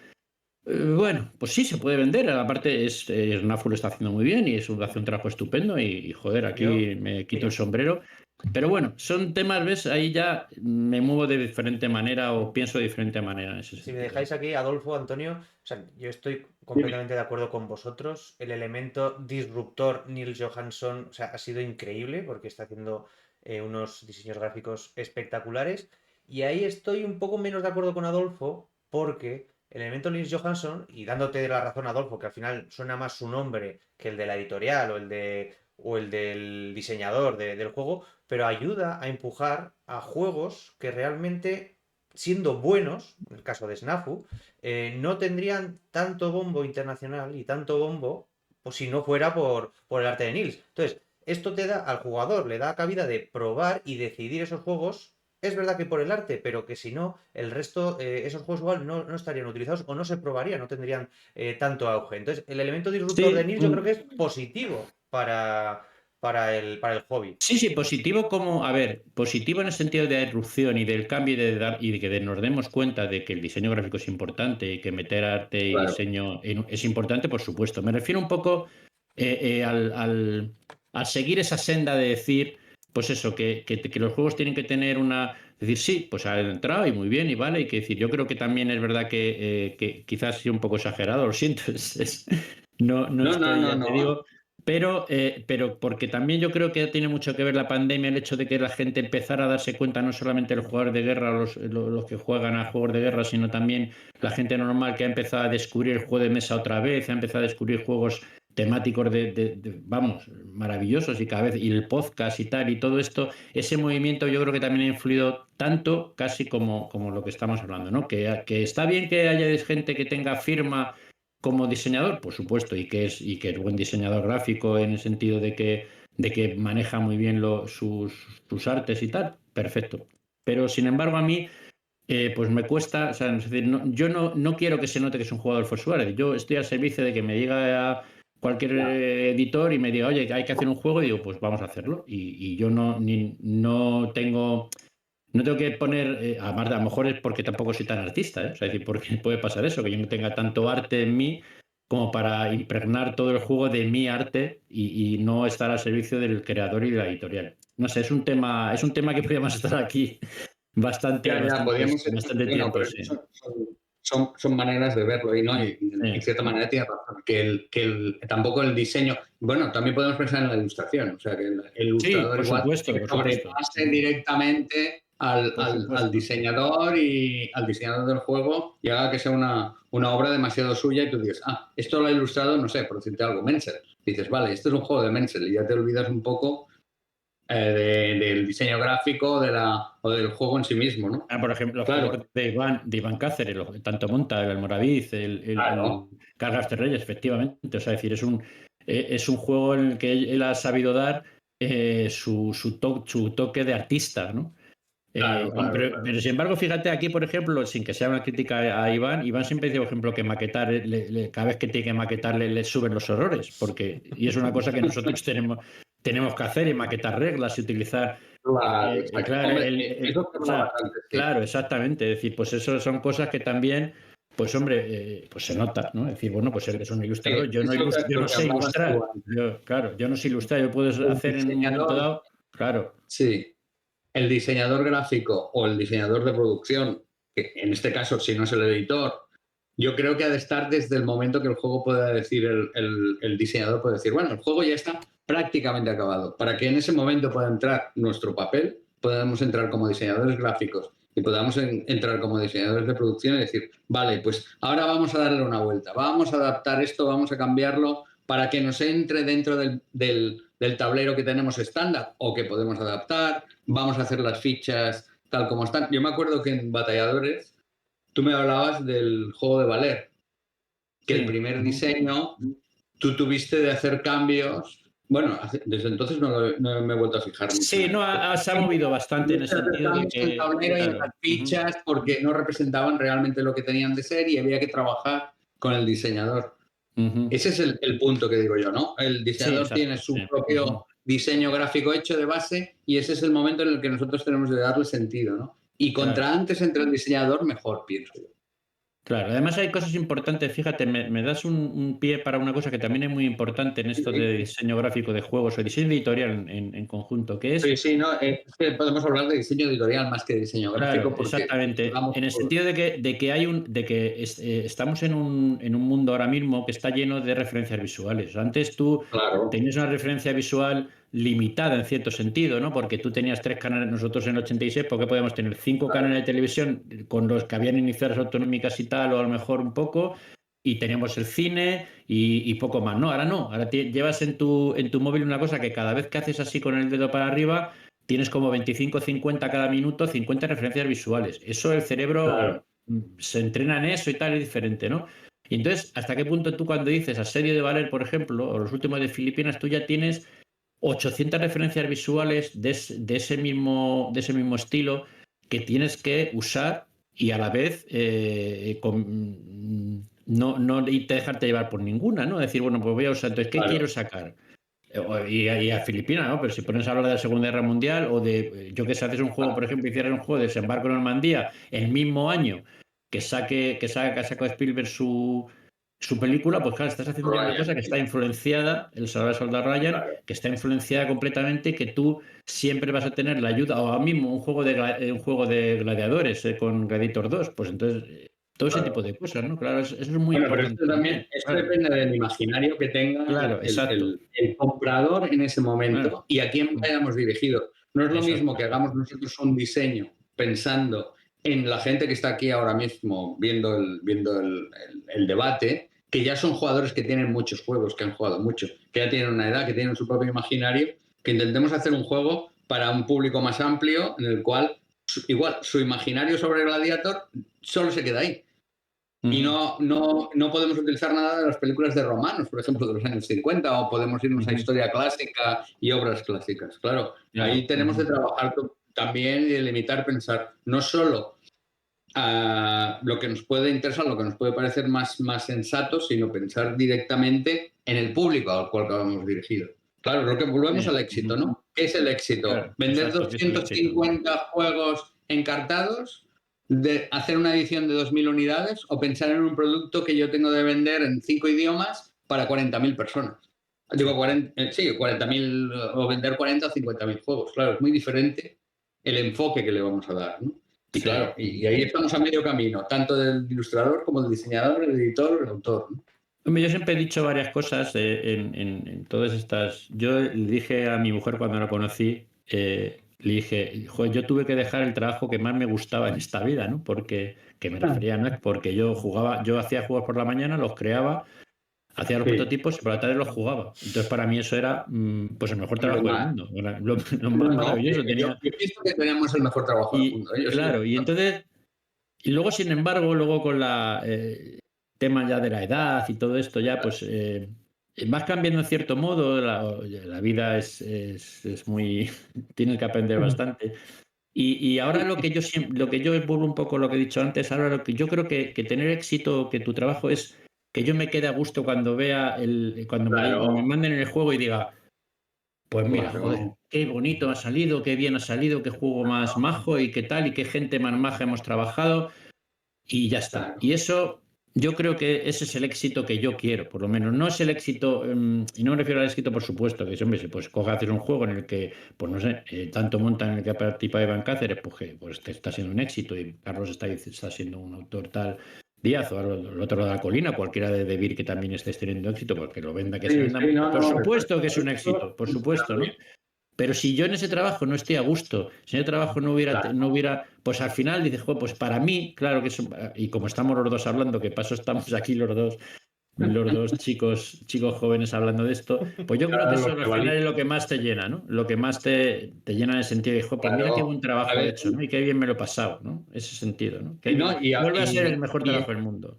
bueno, pues sí, se puede vender. Aparte, Snafu lo está haciendo muy bien y hace un trabajo estupendo. Y joder, Yo, aquí me quito el mira, sombrero. Pero bueno, son temas, ¿ves? Ahí ya me muevo de diferente manera o pienso de diferente manera en ese si me sentido. dejáis aquí, Adolfo, Antonio, o sea, yo estoy Dime. completamente de acuerdo con vosotros. El elemento disruptor Neil Johansson, o sea, ha sido increíble porque está haciendo unos diseños gráficos espectaculares. Y ahí estoy un poco menos de acuerdo con Adolfo porque el elemento Neil Johansson, y dándote la razón, Adolfo, que al final suena más su nombre que el de la editorial o el del diseñador del juego, pero ayuda a empujar a juegos que realmente siendo buenos, en el caso de Snafu, no tendrían tanto bombo internacional y tanto bombo pues, si no fuera por el arte de Nils. Entonces, esto te da al jugador, le da cabida de probar y decidir esos juegos. Es verdad que por el arte, pero que si no, el resto, esos juegos igual no estarían utilizados o no se probarían, no tendrían tanto auge. Entonces, el elemento disruptor de Sí, Nils yo creo que es positivo para el hobby. sí, sí, positivo como, a ver, positivo en el sentido de la disrupción y del cambio y de que nos demos cuenta de que el diseño gráfico es importante y que meter arte y Claro. diseño es importante, por supuesto. Me refiero un poco al seguir esa senda de decir, pues eso, que los juegos tienen que tener decir, sí, pues ha entrado y muy bien y vale, y que decir, yo creo que también es verdad que quizás sea un poco exagerado, lo siento, no estoy, ya te No. digo. Pero porque también yo creo que tiene mucho que ver la pandemia, el hecho de que la gente empezara a darse cuenta, no solamente los jugadores de guerra, los que juegan a juegos de guerra, sino también la gente normal que ha empezado a descubrir el juego de mesa otra vez, ha empezado a descubrir juegos temáticos vamos, maravillosos y cada vez, y el podcast y tal, y todo esto, ese movimiento yo creo que también ha influido tanto casi como lo que estamos hablando, ¿no? Que está bien que haya gente que tenga firma como diseñador, por supuesto, y que es buen diseñador gráfico en el sentido de que maneja muy bien sus artes y tal, perfecto. Pero sin embargo, a mí, pues me cuesta, o sea, es decir, yo no quiero que se note que es un jugador for Suárez. Yo estoy al servicio de que me diga cualquier editor y me diga, oye, hay que hacer un juego, y digo, pues vamos a hacerlo. Y yo no tengo. No tengo que poner, además, a lo mejor es porque tampoco soy tan artista, ¿eh? O sea, es decir, porque puede pasar eso, que yo no tenga tanto arte en mí como para impregnar todo el juego de mi arte y no estar al servicio del creador y de la editorial. No sé, es un tema que podríamos estar aquí Podríamos. bastante Bueno, tiempo, pero sí. son maneras de verlo y no, Sí, y en sí. cierta manera tiene razón, tampoco el diseño, bueno, también podemos pensar en la ilustración, o sea, que el Sí, ilustrador por igual supuesto, que por supuesto. sobrepase directamente Por al supuesto. diseñador y al diseñador del juego y haga que sea una obra demasiado suya y tú dices, esto lo ha ilustrado, no sé, por decirte algo, Menzel. Dices, vale, esto es un juego de Menzel y ya te olvidas un poco del diseño gráfico o del juego en sí mismo, ¿no? Por ejemplo, los Claro, juegos de Iván Cáceres, tanto Monta, el Almoraviz, el claro. Cargas de Reyes, efectivamente. O sea, es decir, es un juego en el que él ha sabido dar su toque de artista, ¿no? Claro, claro, claro. Pero sin embargo, fíjate aquí, por ejemplo, sin que sea una crítica a Iván siempre dice, por ejemplo, que maquetar, cada vez que tiene que maquetar le suben los errores, y es una cosa que nosotros tenemos que hacer, y maquetar reglas y utilizar. Claro, exacto. Claro, Hombre, eso o forma sea, bastante, sí. claro, exactamente. Es decir, pues eso son cosas que también, pues hombre, pues se nota, ¿no? Es decir, bueno, pues eres un Sí, ilustrador. Yo no, eso yo lo no que sé hablabas tú ilustrar. antes. Claro, yo no sé ilustrar. Yo puedo El hacer en un momento diseñador, dado, claro. sí, el diseñador gráfico o el diseñador de producción, que en este caso, si no es el editor, yo creo que ha de estar desde el momento que el juego pueda decir, el diseñador puede decir, bueno, el juego ya está, prácticamente acabado. Para que en ese momento pueda entrar nuestro papel, podamos entrar como diseñadores gráficos y podamos entrar como diseñadores de producción y decir, vale, pues ahora vamos a darle una vuelta, vamos a adaptar esto, vamos a cambiarlo para que nos entre dentro del tablero que tenemos estándar o que podemos adaptar, vamos a hacer las fichas tal como están. Yo me acuerdo que en Batalladores tú me hablabas del juego de Valer, que el primer diseño tú tuviste de hacer cambios. Bueno, desde entonces no me he vuelto a fijar mucho. Sí, no, se ha movido bastante en el sentido de que... En el tablero y en las fichas porque no representaban realmente lo que tenían de ser y había que trabajar con el diseñador. Ese es el punto que digo yo, ¿no? El diseñador tiene su propio diseño gráfico hecho de base y ese es el momento en el que nosotros tenemos de darle sentido, ¿no? Y contra antes entre el diseñador, mejor, pienso yo. Claro, además hay cosas importantes, fíjate, me das un pie para una cosa que también es muy importante en esto de diseño gráfico de juegos o diseño editorial en conjunto, que es... Sí, no, es que podemos hablar de diseño editorial más que de diseño gráfico. Claro, exactamente, en el sentido de que estamos en un mundo ahora mismo que está lleno de referencias visuales. Antes tú tenías una referencia visual limitada en cierto sentido, ¿no? Porque tú tenías 3 canales, nosotros en el 86, porque podíamos tener 5 canales de televisión con los que habían emisoras autonómicas y tal, o a lo mejor un poco, y teníamos el cine y poco más, ¿no? Ahora no, ahora llevas en tu móvil una cosa que cada vez que haces así con el dedo para arriba, tienes como 25, 50 cada minuto, 50 referencias visuales. Eso el cerebro se entrena en eso y tal, es diferente, ¿no? Y entonces, ¿hasta qué punto tú cuando dices Asedio de Valer, por ejemplo, o los últimos de Filipinas, tú ya tienes 800 referencias visuales de ese mismo estilo que tienes que usar y a la vez no dejarte llevar por ninguna, ¿no? Decir, bueno, pues voy a usar, entonces, ¿qué quiero sacar? Y a Filipinas, ¿no? Pero si pones a hablar de la Segunda Guerra Mundial o de, yo que sé, haces un juego, por ejemplo, hicieras un juego de Desembarco en Normandía el mismo año que ha sacado Spielberg su película, pues claro, estás haciendo una cosa que está influenciada, el Salvar al Soldado Ryan, que está influenciada completamente, que tú siempre vas a tener la ayuda, o ahora mismo un juego de gladiadores con Gladiator 2, pues entonces todo ese tipo de cosas, ¿no? Claro, eso es muy importante. Pero esto depende del imaginario que tenga el comprador en ese momento y a quién hayamos dirigido. No es lo mismo que hagamos nosotros un diseño pensando en la gente que está aquí ahora mismo viendo el debate, que ya son jugadores que tienen muchos juegos, que han jugado mucho, que ya tienen una edad, que tienen su propio imaginario, que intentemos hacer un juego para un público más amplio en el cual igual su imaginario sobre Gladiator solo se queda ahí. Y no podemos utilizar nada de las películas de romanos, por ejemplo, de los años 50, o podemos irnos a historia clásica y obras clásicas. Claro, ahí tenemos que trabajar también y limitar, pensar no solo a lo que nos puede interesar, lo que nos puede parecer más sensato, sino pensar directamente en el público al cual hemos dirigido. Claro, lo que volvemos al éxito, ¿no? ¿Qué es el éxito? Claro, ¿vender 250 juegos encartados? ¿De hacer una edición de 2.000 unidades o pensar en un producto que yo tengo de vender en 5 idiomas para 40.000 personas? Digo, 40.000 o vender 40 o 50.000 juegos. Claro, es muy diferente el enfoque que le vamos a dar, ¿no? Y claro, y ahí estamos a medio camino, tanto del ilustrador como del diseñador, el editor, el autor, ¿no? Hombre, yo siempre he dicho varias cosas en todas estas... Yo le dije a mi mujer cuando la conocí, le dije, joder, yo tuve que dejar el trabajo que más me gustaba en esta vida, ¿no? Porque, que me refería, ¿no? Porque yo hacía juegos por la mañana, los creaba, hacía los prototipos y por la tarde los jugaba. Entonces, para mí eso era pues el mejor trabajo del mundo. Lo más maravilloso. Yo pienso que teníamos el mejor trabajo del mundo. Claro, y entonces... Y luego, sin embargo, con la... tema ya de la edad y todo esto ya, pues vas cambiando en cierto modo, la vida es muy... tienes que aprender bastante. Y ahora lo que yo vuelvo un poco a lo que he dicho antes, ahora lo que yo creo que tener éxito, que tu trabajo es que yo me quede a gusto cuando vea cuando me manden el juego y diga, pues mira, joder, qué bonito ha salido, qué bien ha salido, qué juego más majo y qué tal, y qué gente más maja hemos trabajado, y ya está. Y eso... Yo creo que ese es el éxito que yo quiero, por lo menos. No es el éxito, y no me refiero al éxito, por supuesto, que hombre, pues coge a hacer un juego en el que, pues no sé, tanto monta en el que participa Iván Cáceres, pues que pues está siendo un éxito y Carlos está siendo un autor tal Díaz o al otro lado de la colina, cualquiera de Vir que también estés teniendo éxito, porque lo venda, que se Sí, venda. sí, no, Por no, supuesto que es un éxito, por supuesto, ¿no? Pero si yo en ese trabajo no estoy a gusto, si en ese trabajo no hubiera, pues al final dices, "Jo, pues para mí, claro que es, y como estamos los dos hablando, que paso estamos aquí los dos chicos jóvenes hablando de esto, pues yo creo que claro, eso lo al que final es valía. lo que más te llena, ¿no? Lo que más te llena en el sentido de, "Jo, pues mira qué Claro. buen A trabajo he ver, hecho, ¿no? Y qué bien me lo he pasado, ¿no? Ese sentido, ¿no? y no, Vuelve a ser el mejor trabajo del mundo.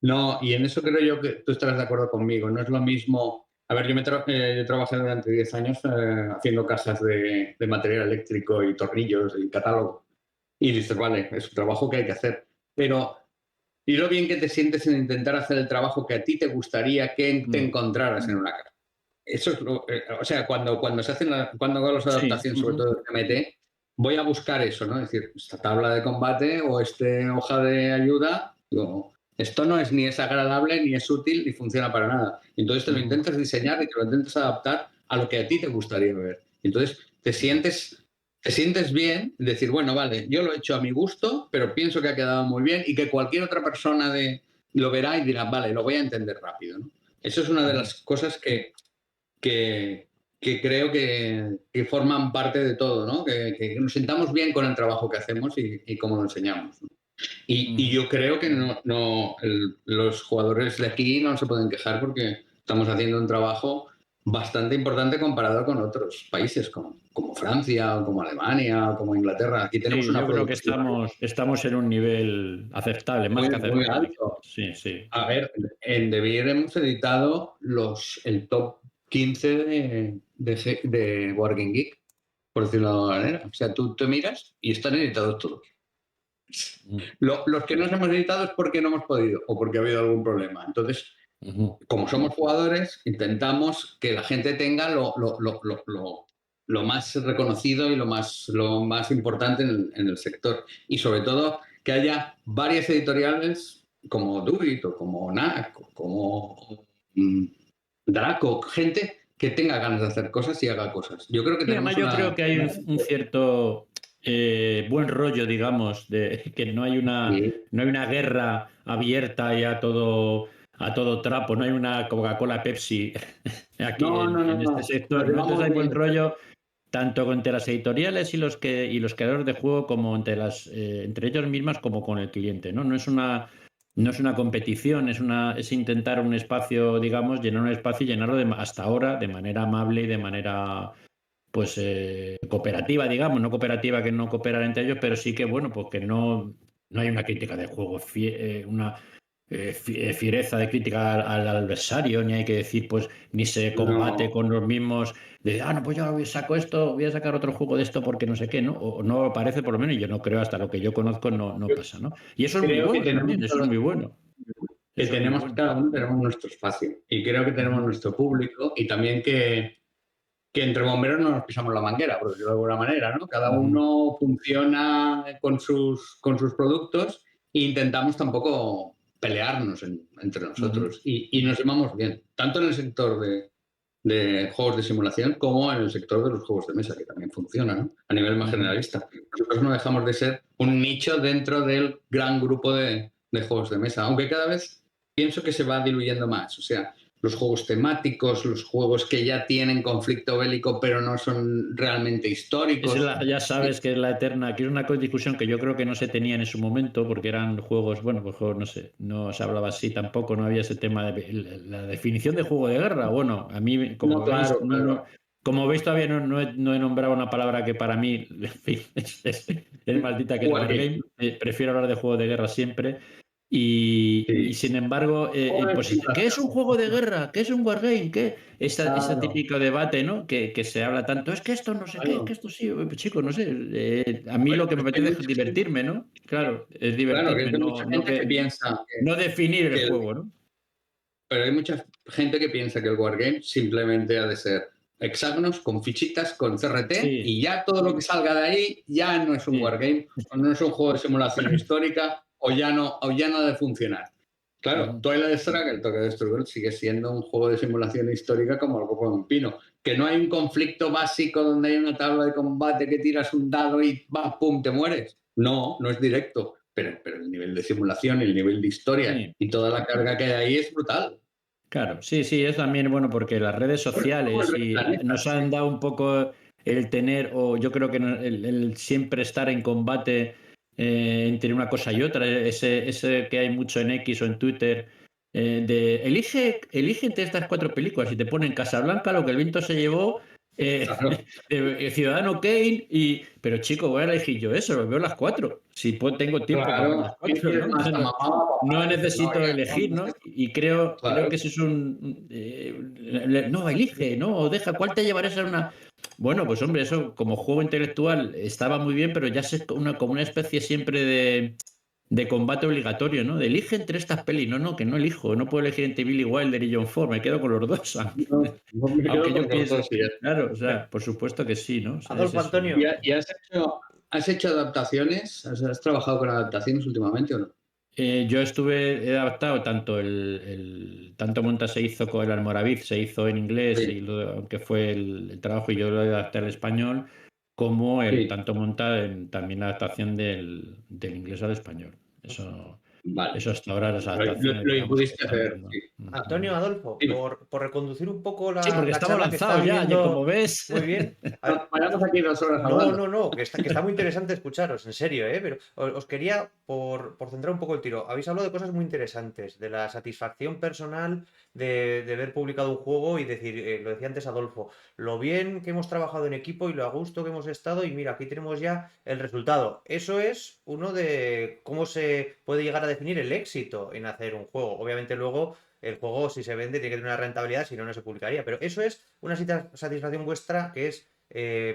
no, y en eso creo yo que tú estarás de acuerdo conmigo. No es lo mismo. A ver, yo trabajé durante 10 años haciendo cajas de material eléctrico y tornillos y catálogo. Y dices, vale, es un trabajo que hay que hacer. Pero, y lo bien que te sientes en intentar hacer el trabajo que a ti te gustaría que te Mm. encontraras en una caja. Eso es o sea, cuando se hacen cuando hago las Sí. adaptaciones, sobre todo de CMT, voy a buscar eso, ¿no? Es decir, esta tabla de combate o este hoja de ayuda, digo, esto no es ni es agradable, ni es útil, ni funciona para nada. Entonces te lo Ujú, intentas diseñar y te lo intentas adaptar a lo que a ti te gustaría ver. Entonces ujú, te sientes bien, decir, bueno, vale, yo lo he hecho a mi gusto, pero pienso que ha quedado muy bien y que cualquier otra persona lo verá y dirá, vale, lo voy a entender rápido, ¿no? Eso es una de ujú. las cosas que, que creo que forman parte de todo, ¿no? Que nos sintamos bien con el trabajo que hacemos y cómo lo enseñamos, ¿no? Y Ujú. yo creo que los jugadores de aquí no se pueden quejar porque estamos haciendo un trabajo bastante importante comparado con otros países como Francia o como Alemania o como Inglaterra. Aquí tenemos Sí, una yo creo que producción estamos en un nivel aceptable, más muy, que muy aceptable, alta. quizás. Sí, sí. A ver, en Devir hemos editado el top 15 de Working Geek, por decirlo de alguna manera. O sea, tú te miras y están editados todos. Ujú, Los que no hemos editado es porque no hemos podido o porque ha habido algún problema. Entonces, ujú, como somos jugadores, intentamos que la gente tenga lo más reconocido y lo más importante en el sector. Y sobre todo, que haya varias editoriales como Dubit o como NAC o como mm, Draco, gente que tenga ganas de hacer cosas y haga cosas. Yo creo que sí, además tenemos yo creo que hay una un cierto buen rollo, digamos, de que no hay una, sí. no hay una guerra abierta y a todo trapo, no hay una Coca-Cola Pepsi aquí No, no, no, en este no. Nos sector, ¿no? Entonces llevamos hay buen bien. rollo tanto entre las editoriales y los creadores de juego como entre ellos mismas como con el cliente, ¿no? No es una competición, es intentar un espacio, digamos, llenar un espacio y llenarlo hasta ahora de manera amable y de manera pues cooperativa, digamos, no cooperativa que no cooperan entre ellos, pero sí que, bueno, pues que no hay una crítica de juego, una fiereza de crítica al adversario, ni hay que decir, pues, ni se combate No. con los mismos no, pues yo saco esto, voy a sacar otro juego de esto porque no sé qué, ¿no? O no parece, por lo menos, y yo no creo, hasta lo que yo conozco, no Yo pasa, ¿no? Y eso es muy creo que bueno tenemos también, eso es muy bueno, eso es muy bueno. cada uno tenemos nuestro espacio y creo que tenemos Ujú, nuestro público y también que entre bomberos no nos pisamos la manguera, por decirlo de alguna manera, ¿no? Cada ujú, uno funciona con sus productos e intentamos tampoco pelearnos entre ujú, nosotros y nos llevamos bien, tanto en el sector de juegos de simulación como en el sector de los juegos de mesa, que también funciona, ¿no? A nivel más ujú. generalista. Nosotros no dejamos de ser un nicho dentro del gran grupo de juegos de mesa, aunque cada vez pienso que se va diluyendo más. O sea, los juegos temáticos, los juegos que ya tienen conflicto bélico pero no son realmente históricos. Ya sabes que es la eterna, que es una discusión que yo creo que no se tenía en su momento, porque eran juegos, bueno, pues juegos, no sé, no se hablaba así tampoco, no había ese tema de la definición de juego de guerra. Bueno, a mí, No, como veis, claro, claro. como veis todavía no he nombrado una palabra que para mí, en fin, es maldita, que es Wargame. Wargame. Prefiero hablar de juego de guerra siempre. Y Sí. sin embargo, Juego de pues, ¿qué es simulación. un juego de guerra? ¿Qué es un wargame? ¿Qué? Ese Claro, típico debate, ¿no? Que se habla tanto, es que esto no sé qué, que claro. esto sí, pues, chicos, no sé. A mí lo Bueno, que me hay apetece es mucha gente, divertirme, ¿no? Claro, es claro, que divertirme, hay no, mucha no, gente que piensa no definir el que juego, ¿no? pero hay mucha gente que piensa que el wargame simplemente ha de ser hexágonos con fichitas, con CRT Sí, y ya todo lo que salga de ahí ya no es un sí. wargame, o no es un juego de simulación histórica o ya no ha de funcionar. Claro, Ujú. Twilight Struggle, el Toque de Destructor, sigue siendo un juego de simulación histórica como el Coco de un Pino. Que no hay un conflicto básico donde hay una tabla de combate que tiras un dado y ¡pum! Te mueres. No, no es directo. pero el nivel de simulación, el nivel de historia Sí. y toda la carga que hay ahí es brutal. Claro, sí, es también bueno porque las redes sociales y nos han dado un poco el tener, o yo creo que el siempre estar en combate entre una cosa y otra, ese que hay mucho en X o en Twitter, de elige entre estas 4 películas y te ponen Casablanca, Lo que el viento se llevó, Claro. Ciudadano Kane, pero chico, voy a elegir yo eso, veo las 4, si tengo tiempo para ver Claro, las 4, ¿no? más a mamá, No papá, dices, no, necesito ya, elegir, no, ¿no? Y creo claro, que eso es no, elige, ¿no? O deja, ¿cuál te llevarás a una...? Bueno, pues hombre, eso como juego intelectual estaba muy bien, pero ya es como una especie siempre de combate obligatorio, ¿no? De elige entre estas pelis. No, que no elijo. No puedo elegir entre Billy Wilder y John Ford. Me quedo con los dos. no me Aunque quedo yo con los piense... dos y ya. Claro, o sea, por supuesto que sí, ¿no? O sea, es Adolfo eso, ¿no? ¿Y, Antonio, y has hecho adaptaciones? ¿Has trabajado con adaptaciones últimamente o no? Yo he adaptado tanto tanto Monta se hizo con el Almoravid, se hizo en inglés, Sí, aunque fue el trabajo y yo lo adapté al español, como el sí, tanto Monta también la adaptación del inglés al español. vale. Eso hasta ahora las adaptaciones, Lo digamos, que pudiste están hacer, viendo. sí. Antonio, Adolfo, Dime. por reconducir un poco Sí, porque la estamos charla que está lanzados ya, como viniendo ves. muy bien. A ver, Vayamos aquí 2 horas no, hablando. no, no, que está muy interesante escucharos, en serio, ¿eh? Pero os quería, por centrar un poco el tiro, habéis hablado de cosas muy interesantes, de la satisfacción personal de ver publicado un juego y decir, lo decía antes Adolfo, lo bien que hemos trabajado en equipo y lo a gusto que hemos estado y mira, aquí tenemos ya el resultado. Eso es uno de cómo se puede llegar a definir el éxito en hacer un juego. Obviamente luego el juego, si se vende, tiene que tener una rentabilidad, si no, no se publicaría. Pero eso es una satisfacción vuestra que es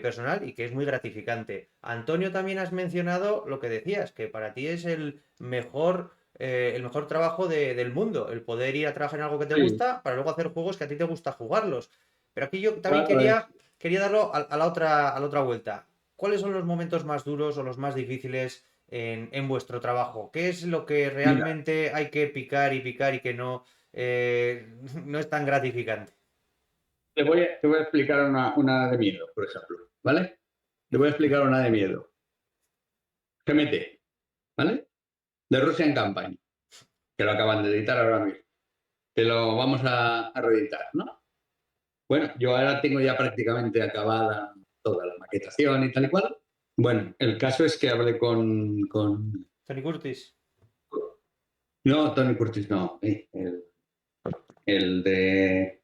personal y que es muy gratificante. Antonio, también has mencionado lo que decías, que para ti es el mejor trabajo del mundo, el poder ir a trabajar en algo que te Sí, gusta para luego hacer juegos que a ti te gusta jugarlos. Pero aquí yo también claro, quería darlo a la otra vuelta. ¿Cuáles son los momentos más duros o los más difíciles en vuestro trabajo? ¿Qué es lo que mira, realmente hay que picar y picar y que no, no es tan gratificante? te voy a explicar una de miedo, por ejemplo, ¿vale? Te voy a explicar una de miedo. GMT, ¿vale? De Russian Campaign, que lo acaban de editar ahora mismo. Que lo vamos a reeditar, ¿no? Bueno, yo ahora tengo ya prácticamente acabada toda la maquetación y tal y cual. Bueno, el caso es que hablé Tony Curtis. no, Tony Curtis, no, el de,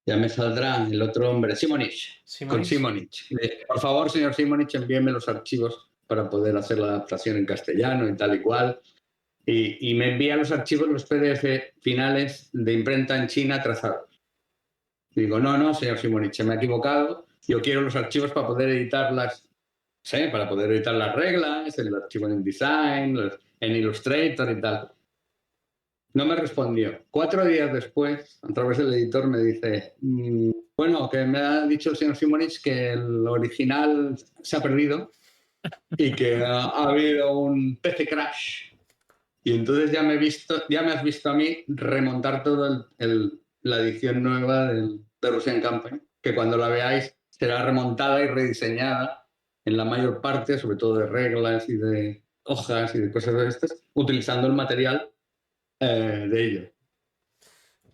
ya me saldrá el otro hombre, Simonich, con Simonich. Simonich. Por favor, señor Simonich, envíeme los archivos para poder hacer la adaptación en castellano y tal y cual. Y me envía los archivos, los PDF finales de imprenta en China trazados. Digo, no, señor Simonich, me ha equivocado. Yo quiero los archivos para poder editarlas, ¿sí? Para poder editar las reglas, el archivo en InDesign, en Illustrator y tal. No me respondió. 4 días después, a través del editor, me dice, bueno, que me ha dicho el señor Simonich que el original se ha perdido y que ha habido un PC crash. Y entonces ya me has visto a mí remontar toda la edición nueva de Russian Campaign, que cuando la veáis será remontada y rediseñada en la mayor parte, sobre todo de reglas y de hojas y de cosas de estas, utilizando el material de ello.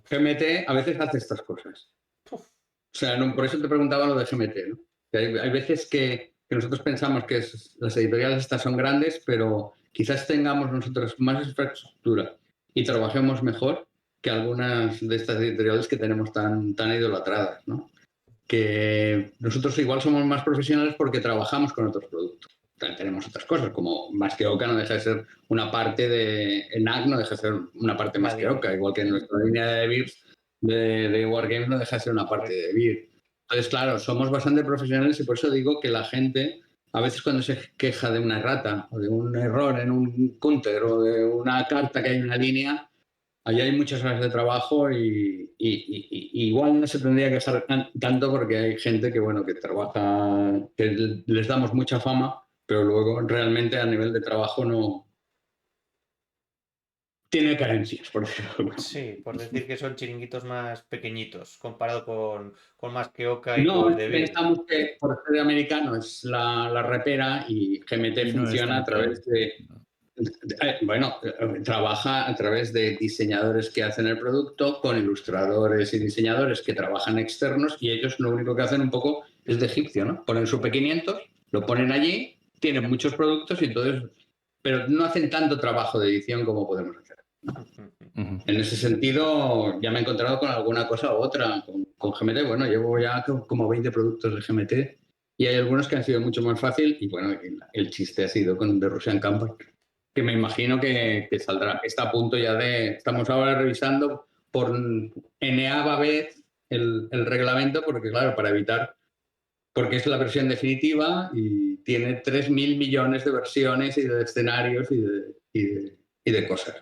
GMT a veces hace estas cosas. O sea, no, por eso te preguntaba lo de GMT, ¿no? Que hay veces que nosotros pensamos que las editoriales estas son grandes, pero quizás tengamos nosotros más infraestructura y trabajemos mejor que algunas de estas editoriales que tenemos tan idolatradas, ¿no? Que nosotros igual somos más profesionales porque trabajamos con otros productos. También tenemos otras cosas, como Más que Oca no deja de ser una parte de... ENAC no deja de ser una parte más que Nadie. Oca, igual que en nuestra línea de Beers de Wargames no deja de ser una parte Correcto. de Beer. Entonces, claro, somos bastante profesionales y por eso digo que la gente, a veces cuando se queja de una errata o de un error en un counter o de una carta que hay en una línea, allí hay muchas horas de trabajo y igual no se tendría que estar tanto porque hay gente que, bueno, que trabaja, que les damos mucha fama, pero luego realmente a nivel de trabajo tiene carencias, por decirlo así. Sí, por decir que son chiringuitos más pequeñitos comparado con más que Oka y No, con es que DeVir. pensamos que por ser americano es la repera y GMT Y no es funciona a tan través trabaja a través de diseñadores que hacen el producto, con ilustradores y diseñadores que trabajan externos, y ellos lo único que hacen un poco es de egipcio, ¿no? Ponen su P500, lo ponen allí, tienen muchos productos y entonces, pero no hacen tanto trabajo de edición como podemos hacer. Ujú. En ese sentido, ya me he encontrado con alguna cosa u otra. Con GMT, bueno, llevo ya como 20 productos de GMT y hay algunos que han sido mucho más fácil. Y bueno, el chiste ha sido con The Russian Camper, que me imagino que saldrá. Está a punto ya de. Estamos ahora revisando por enésima vez el reglamento, porque claro, para evitar. Porque es la versión definitiva y tiene 3.000 millones de versiones y de escenarios y de cosas.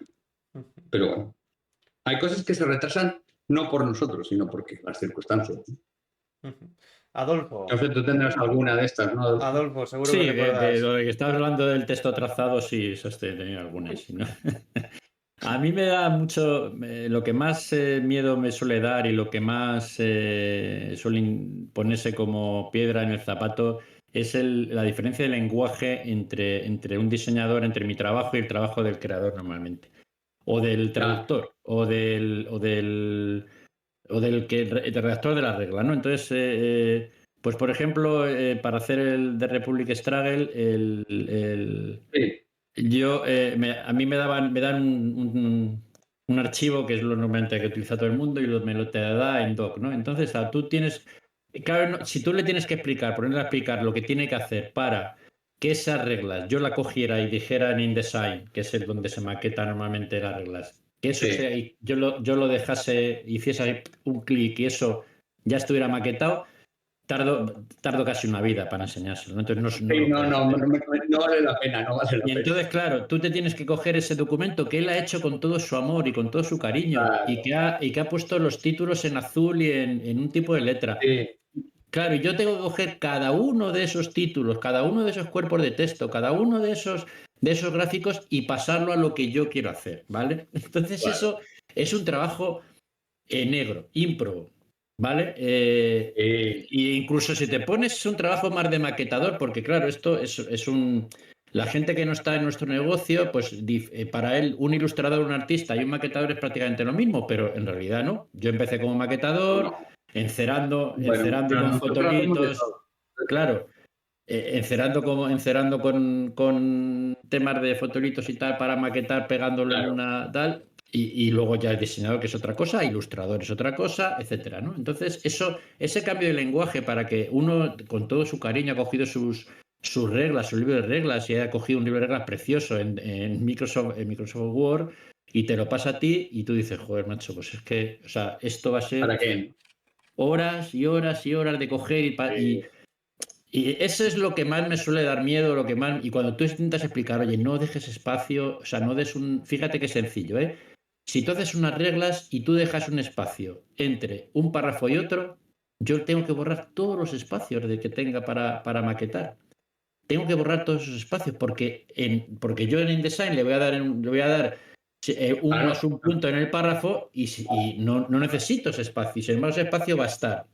Pero bueno. Hay cosas que se retrasan no por nosotros, sino porque las circunstancias. Adolfo, No sé, tú tendrás alguna de estas, ¿no, Adolfo? Adolfo, seguro que Sí, de recuerdas. lo que estabas hablando del texto trazado, sí, eso he tenido algunas. ¿Sí, no? A mí me da mucho, lo que más miedo me suele dar y lo que más suele ponerse como piedra en el zapato es la diferencia de lenguaje entre un diseñador, entre mi trabajo y el trabajo del creador normalmente, o del Ya, traductor, o del el redactor de la regla, ¿no? Entonces, pues por ejemplo, para hacer el de Republic Struggle, sí, a mí me dan un archivo que es lo normalmente que utiliza todo el mundo y me lo te da en doc, ¿no? Entonces, tú tienes, claro, si tú le tienes que explicar, ponerle a explicar lo que tiene que hacer para que esas reglas yo la cogiera y dijera en InDesign, que es el donde se maqueta normalmente las reglas, que eso sea, sí. y yo lo dejase, hiciese ahí un clic y eso ya estuviera maquetado, tardo casi una vida para enseñárselo, ¿no? Entonces no Sí, lo no, puedo no, hacer. no vale la pena, no vale la Y pena. entonces, claro, tú te tienes que coger ese documento que él ha hecho con todo su amor y con todo su cariño y Claro, que ha puesto los títulos en azul y en un tipo de letra. sí, Claro, y yo tengo que coger cada uno de esos títulos, cada uno de esos cuerpos de texto, cada uno de esos gráficos y pasarlo a lo que yo quiero hacer, ¿vale? Entonces claro. eso es un trabajo negro, ímprobo, ¿vale? Sí, Y incluso si te pones es un trabajo más de maquetador, porque claro, esto es un. La gente que no está en nuestro negocio, pues para él un ilustrador, un artista y un maquetador es prácticamente lo mismo, pero en realidad no. Yo empecé como maquetador, no. encerando, Bueno, encerando y pero con nosotros hacemos de fotolitos, todo. claro, encerando con temas de fotolitos y tal para maquetar pegándolo en Claro. una tal. Y luego ya el diseñador, que es otra cosa, ilustrador es otra cosa, etcétera, ¿no? Entonces, ese cambio de lenguaje para que uno, con todo su cariño, ha cogido sus reglas, su libro de reglas, y ha cogido un libro de reglas precioso en Microsoft Word, y te lo pasa a ti, y tú dices, joder, macho, pues es que, o sea, esto va a ser ¿Para qué? horas y horas y horas de coger y eso es lo que más me suele dar miedo, y cuando tú intentas explicar, oye, no dejes espacio, o sea, no des fíjate qué sencillo, ¿eh? Si tú haces unas reglas y tú dejas un espacio entre un párrafo y otro, yo tengo que borrar todos los espacios de que tenga para maquetar. Tengo que borrar todos esos espacios porque yo en InDesign le voy a dar un más Claro. un punto en el párrafo y no necesito ese espacio. Y sin embargo, ese espacio va a estar.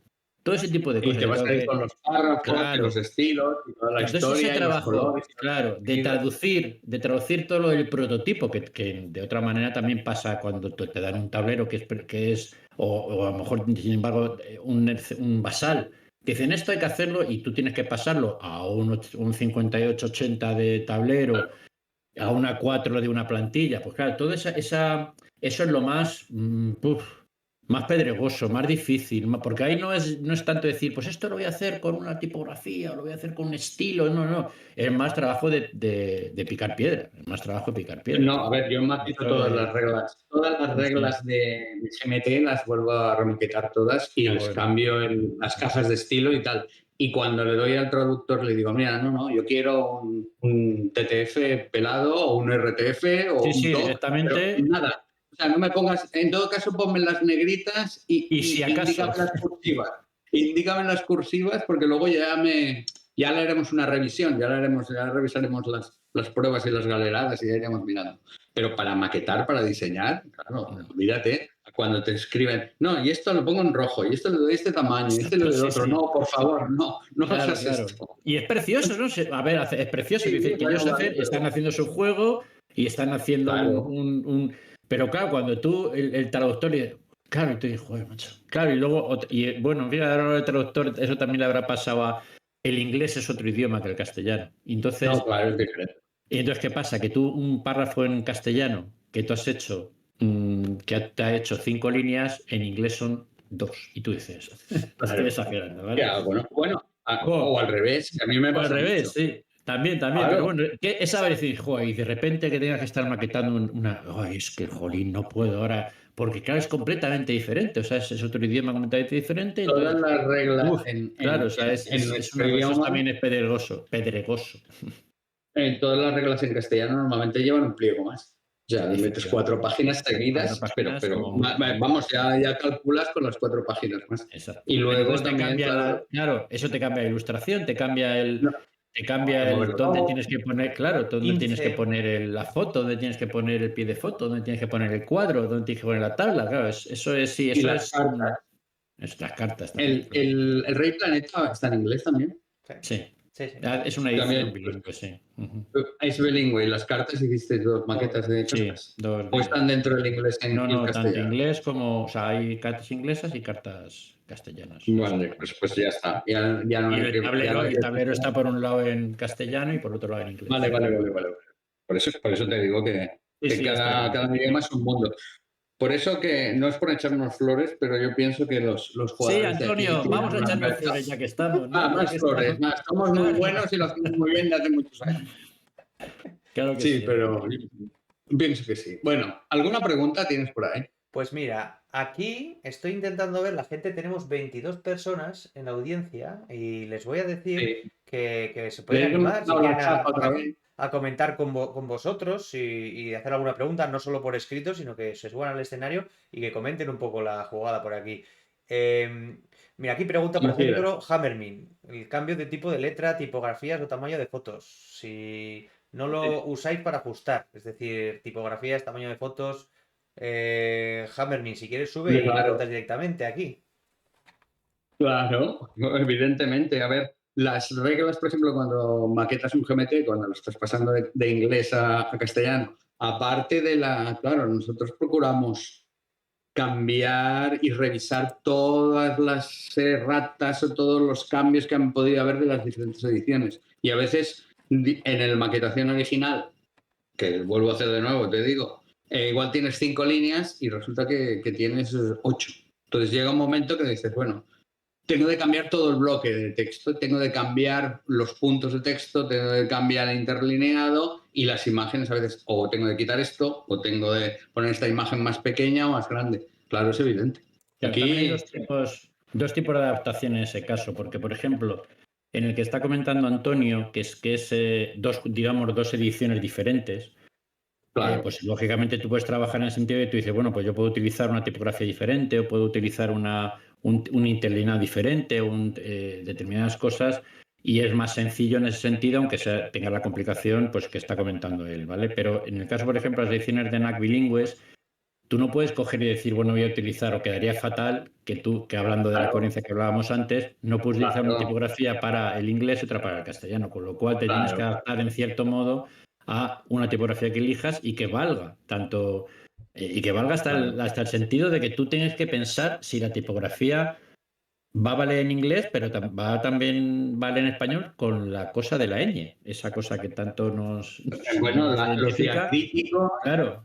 Todo ese tipo de Y cosas. te Yo vas tengo a ir que, con los párrafos y los claro, estilos y toda la entonces ese historia y los trabajo, colores y todo claro, de sentido. traducir todo lo del prototipo, que de otra manera también pasa cuando te dan un tablero que es o a lo mejor, sin embargo, un basal. Que dicen, esto hay que hacerlo y tú tienes que pasarlo a un 58-80 de tablero, a una 4 de una plantilla. Pues claro, eso es lo más pedregoso, más difícil, porque ahí no es tanto decir, pues esto lo voy a hacer con una tipografía, o lo voy a hacer con un estilo, no, no, es más trabajo de picar piedra, es más trabajo de picar piedra. No, a ver, yo maqueto Esto todas de, las reglas. Todas las sí, reglas de GMT las vuelvo a remaquetar todas y ah, les bueno, cambio en las cajas de estilo y tal. Y cuando le doy al traductor le digo, mira, no, yo quiero un TTF pelado o un RTF o sí, un sí, doc, pero directamente, nada. O sea, no me pongas, en todo caso ponme las negritas y si y acaso, indícame las cursivas. Indícame las cursivas porque luego ya me Ya le haremos una revisión, ya revisaremos las pruebas y las galeradas y ya iremos mirando. Pero para maquetar, para diseñar, claro, olvídate, cuando te escriben, no, y esto lo pongo en rojo, y esto le doy este tamaño, y este le doy Sí, otro, sí. no, por favor, no Claro, hagas claro. esto. Y es precioso, ¿no? A ver, es precioso. Sí, Es decir, que ellos bueno, vale, están haciendo su juego y están haciendo claro. Pero claro, cuando tú, el traductor, claro, y tú dices, joder, macho. Claro, y luego, bueno, fíjate, ahora el traductor, eso también le habrá pasado a... El inglés es otro idioma que el castellano. Y entonces, No, claro, es diferente. ¿qué pasa? Que tú, un párrafo en castellano que tú has hecho, que te ha hecho 5 líneas, en inglés son 2. Y tú dices, estoy exagerando, ¿vale? Ya, bueno, Jo, o al revés, que a mí me o al pasa revés, mucho. sí. También, pero Claro, bueno, ¿qué es saber decir, joder, y de repente que tengas que estar maquetando ay, es que, jolín, no puedo ahora, porque claro, es completamente diferente, o sea, es otro idioma completamente diferente, todas entonces, las reglas uff, claro, o sea, en es nuestro una cosa, eso idioma, también es pedregoso. todas las reglas en castellano normalmente llevan un pliego más. O sea, le metes 4 Efectivamente. páginas 4 seguidas, pero, páginas pero como, vamos, ya calculas con las 4 páginas más. exacto. Y luego Entonces te también, cambia claro, claro, eso te cambia la ilustración, no, te hay que cambia el moverlo dónde todo. tienes que poner, claro, dónde tienes que 15. poner la foto, dónde tienes que poner el pie de foto, dónde tienes que poner el cuadro, dónde tienes que poner la tabla, claro, eso es, sí, Y eso las cartas. es las cartas también, claro. El Rey Planeta está en inglés también. Sí, Sí. sí, sí. Es una edición También pues, bilingüe, sí. Ujú. es bilingüe. ¿Y las cartas hiciste 2 maquetas de Sí, cartas? dos ¿O de. están dentro del inglés No, y el no, tanto castellano? inglés como, o sea, hay cartas inglesas y cartas castellanas. Las Vale, dos. pues ya está. Ya no Y hay ya no hay el que tablero está por un lado en castellano y por otro lado en inglés. Vale. Por eso te digo Sí, que sí, está bien. cada idioma es un mundo. Por eso que no es por echarnos flores, pero yo pienso que los Sí, jugadores de aquí Antonio, tienen vamos a una echarnos brecha. flores ya que estamos, ¿no? Ya que Más flores, estamos. más. Somos muy Claro, buenos y lo hacemos muy bien desde hace muchos años. claro que Sí, sí, pero Antonio. pienso que sí. Bueno, ¿alguna pregunta tienes por ahí? Pues mira, aquí estoy intentando ver, la gente tenemos 22 personas en la audiencia y les voy a decir Sí. que se pueden Le he animar si dado la quieren chapa otra vez. a comentar con vosotros y hacer alguna pregunta, no solo por escrito, sino que se suban al escenario y que comenten un poco la jugada por aquí. Mira, aquí pregunta, por Como quieras. ejemplo, Hammermin, el cambio de tipo de letra, tipografías o tamaño de fotos. Si no lo usáis para ajustar, es decir, tipografías, tamaño de fotos. Hammermin, si quieres sube y Claro. preguntas directamente aquí. Claro, evidentemente. A ver, las reglas, por ejemplo, cuando maquetas un GMT, cuando lo estás pasando de inglés a castellano, aparte de claro, nosotros procuramos cambiar y revisar todas las erratas o todos los cambios que han podido haber de las diferentes ediciones. Y a veces en el maquetación original, que vuelvo a hacer de nuevo, te digo, igual tienes 5 líneas y resulta que tienes 8. Entonces llega un momento que dices, bueno, tengo que cambiar todo el bloque de texto, tengo que cambiar los puntos de texto, tengo que cambiar el interlineado y las imágenes a veces, o tengo que quitar esto, o tengo que poner esta imagen más pequeña o más grande. Claro, es evidente. Claro, también hay Aquí, dos tipos de adaptación en ese caso, porque, por ejemplo, en el que está comentando Antonio, que es dos, digamos, dos ediciones diferentes, claro, pues lógicamente tú puedes trabajar en el sentido de que tú dices, bueno, pues yo puedo utilizar una tipografía diferente o puedo utilizar un interlineado diferente o determinadas cosas y es más sencillo en ese sentido, aunque tenga la complicación pues que está comentando él, ¿vale? Pero en el caso, por ejemplo, de las ediciones de NAC bilingües, tú no puedes coger y decir, bueno, voy a utilizar, o quedaría fatal que hablando de la claro, coherencia que hablábamos antes, no puedes utilizar una claro, tipografía para el inglés y otra para el castellano, con lo cual te tienes que claro. adaptar en cierto modo a una tipografía que elijas y que valga, tanto y que valga hasta el sentido de que tú tienes que pensar si la tipografía va a valer en inglés, pero va a también valer en español con la cosa de la ñ, esa cosa que tanto Bueno, nos los identifica. diacríticos, Claro,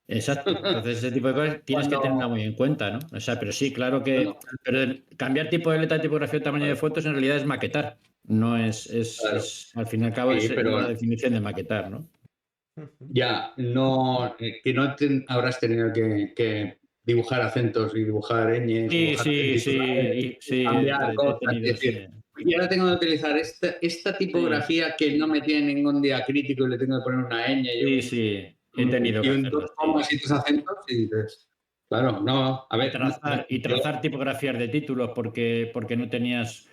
exacto. Entonces, ese tipo de cosas tienes que tenerla cuando, muy en cuenta, ¿no? O sea, pero sí, claro bueno, que. Pero cambiar tipo de letra, tipografía, tamaño de fotos, en realidad es maquetar. No claro, al fin y al cabo, sí, es la pero definición de maquetar, ¿no? ya no, que no habrás tenido que dibujar acentos y dibujar ñes, Sí, dibujar sí, sí, titulares, sí, cambiar he cosas. Es tenido, sí. decir, y ahora tengo que utilizar esta Sí, tipografía que no me tiene ningún diacrítico y le tengo que poner una ñ sí, sí, he tenido y que dos hacerlo, sí. comas y tres acentos y dices, claro, no, a ver, Y trazar tipografías de títulos porque no tenías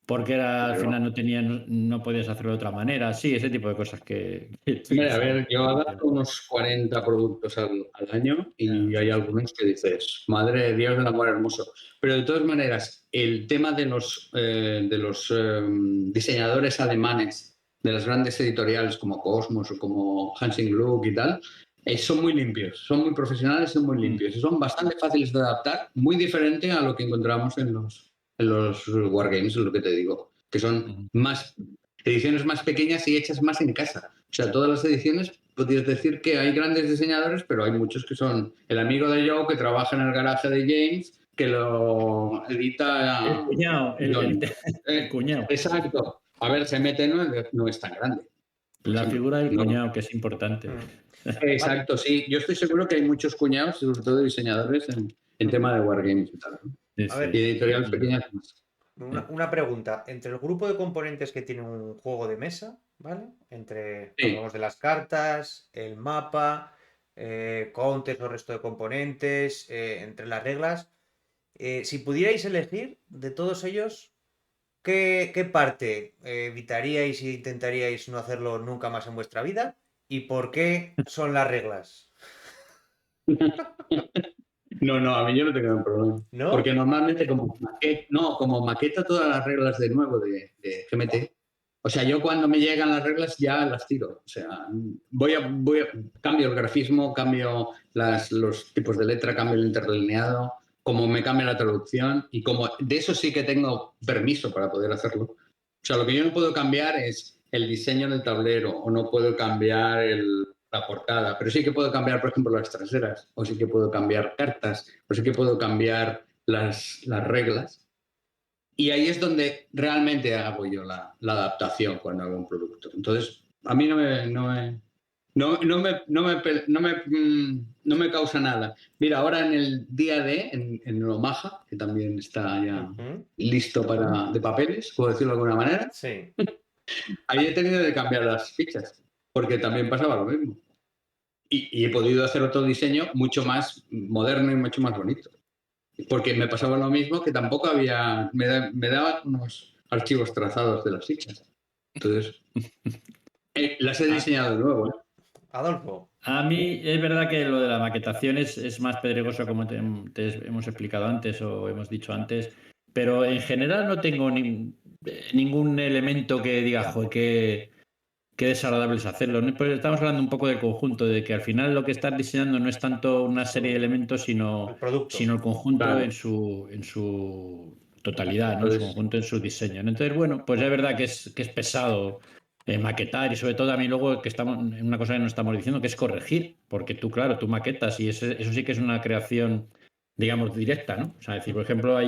porque al Pero, final no podías hacerlo de otra manera. Sí, ese tipo de cosas que hombre, a ver, yo adapto unos 40 productos al año y hay algunos que dices, madre de Dios del amor hermoso. Pero de todas maneras, el tema de los diseñadores alemanes, de las grandes editoriales como Cosmos o como Hansing Gluck y tal, son muy limpios, son muy profesionales, son muy limpios y son bastante fáciles de adaptar, muy diferente a lo que encontramos en los Wargames, es lo que te digo, que son más ediciones más pequeñas y hechas más en casa. O sea, todas las ediciones, podrías decir que hay grandes diseñadores, pero hay muchos que son el amigo de Joe que trabaja en el garaje de James, que lo El edita cuñado, Johnny. el cuñado. Exacto. A ver, CMT no es tan grande, por La ejemplo. figura del No. cuñado, que es importante. Exacto, sí. Yo estoy seguro que hay muchos cuñados, sobre todo diseñadores, en tema de Wargames y tal, ¿no? Sí, A sí. ver, Y editoriales pequeñas más. una pregunta. Entre el grupo de componentes que tiene un juego de mesa, ¿vale? Entre, Sí. hablamos de las cartas, el mapa, counters o resto de componentes, entre las reglas. Si pudierais elegir de todos ellos, ¿qué parte evitaríais e intentaríais no hacerlo nunca más en vuestra vida? ¿Y por qué son las reglas? No, a mí yo no tengo ningún problema. ¿No? Porque normalmente como maqueta todas las reglas de nuevo de GMT, o sea, yo cuando me llegan las reglas ya las tiro. O sea, cambio el grafismo, cambio los tipos de letra, cambio el interlineado, como me cambia la traducción y como de eso sí que tengo permiso para poder hacerlo. O sea, lo que yo no puedo cambiar es el diseño del tablero o no puedo cambiar la portada, pero sí que puedo cambiar, por ejemplo, las traseras, o sí que puedo cambiar cartas, o sí que puedo cambiar las reglas. Y ahí es donde realmente hago yo la adaptación cuando hago un producto. Entonces, a mí no me causa nada. Mira, ahora en el día D, en Omaha, que también está ya Ujú. listo de papeles, puedo decirlo de alguna manera, Sí. ahí he tenido que cambiar las fichas, porque también pasaba lo mismo. Y he podido hacer otro diseño mucho más moderno y mucho más bonito. Porque me pasaba lo mismo que tampoco me daban unos archivos trazados de las fichas. Entonces, las he Ah, diseñado de nuevo. Adolfo. A mí es verdad que lo de la maquetación es más pedregoso, como te hemos explicado antes o hemos dicho antes, pero en general no tengo ningún elemento que diga, joder, qué desagradable es hacerlo, ¿no? Pues estamos hablando un poco del conjunto, de que al final lo que estás diseñando no es tanto una serie de elementos, El sino producto. el conjunto Claro. en su totalidad, ¿no? En su Entonces, conjunto, en su diseño, ¿no? Entonces, bueno, pues es verdad que es pesado maquetar y sobre todo a mí luego que estamos en una cosa que no estamos diciendo, que es corregir, porque tú, claro, tú maquetas y eso sí que es una creación, digamos, directa, ¿no? O sea, decir, por ejemplo, a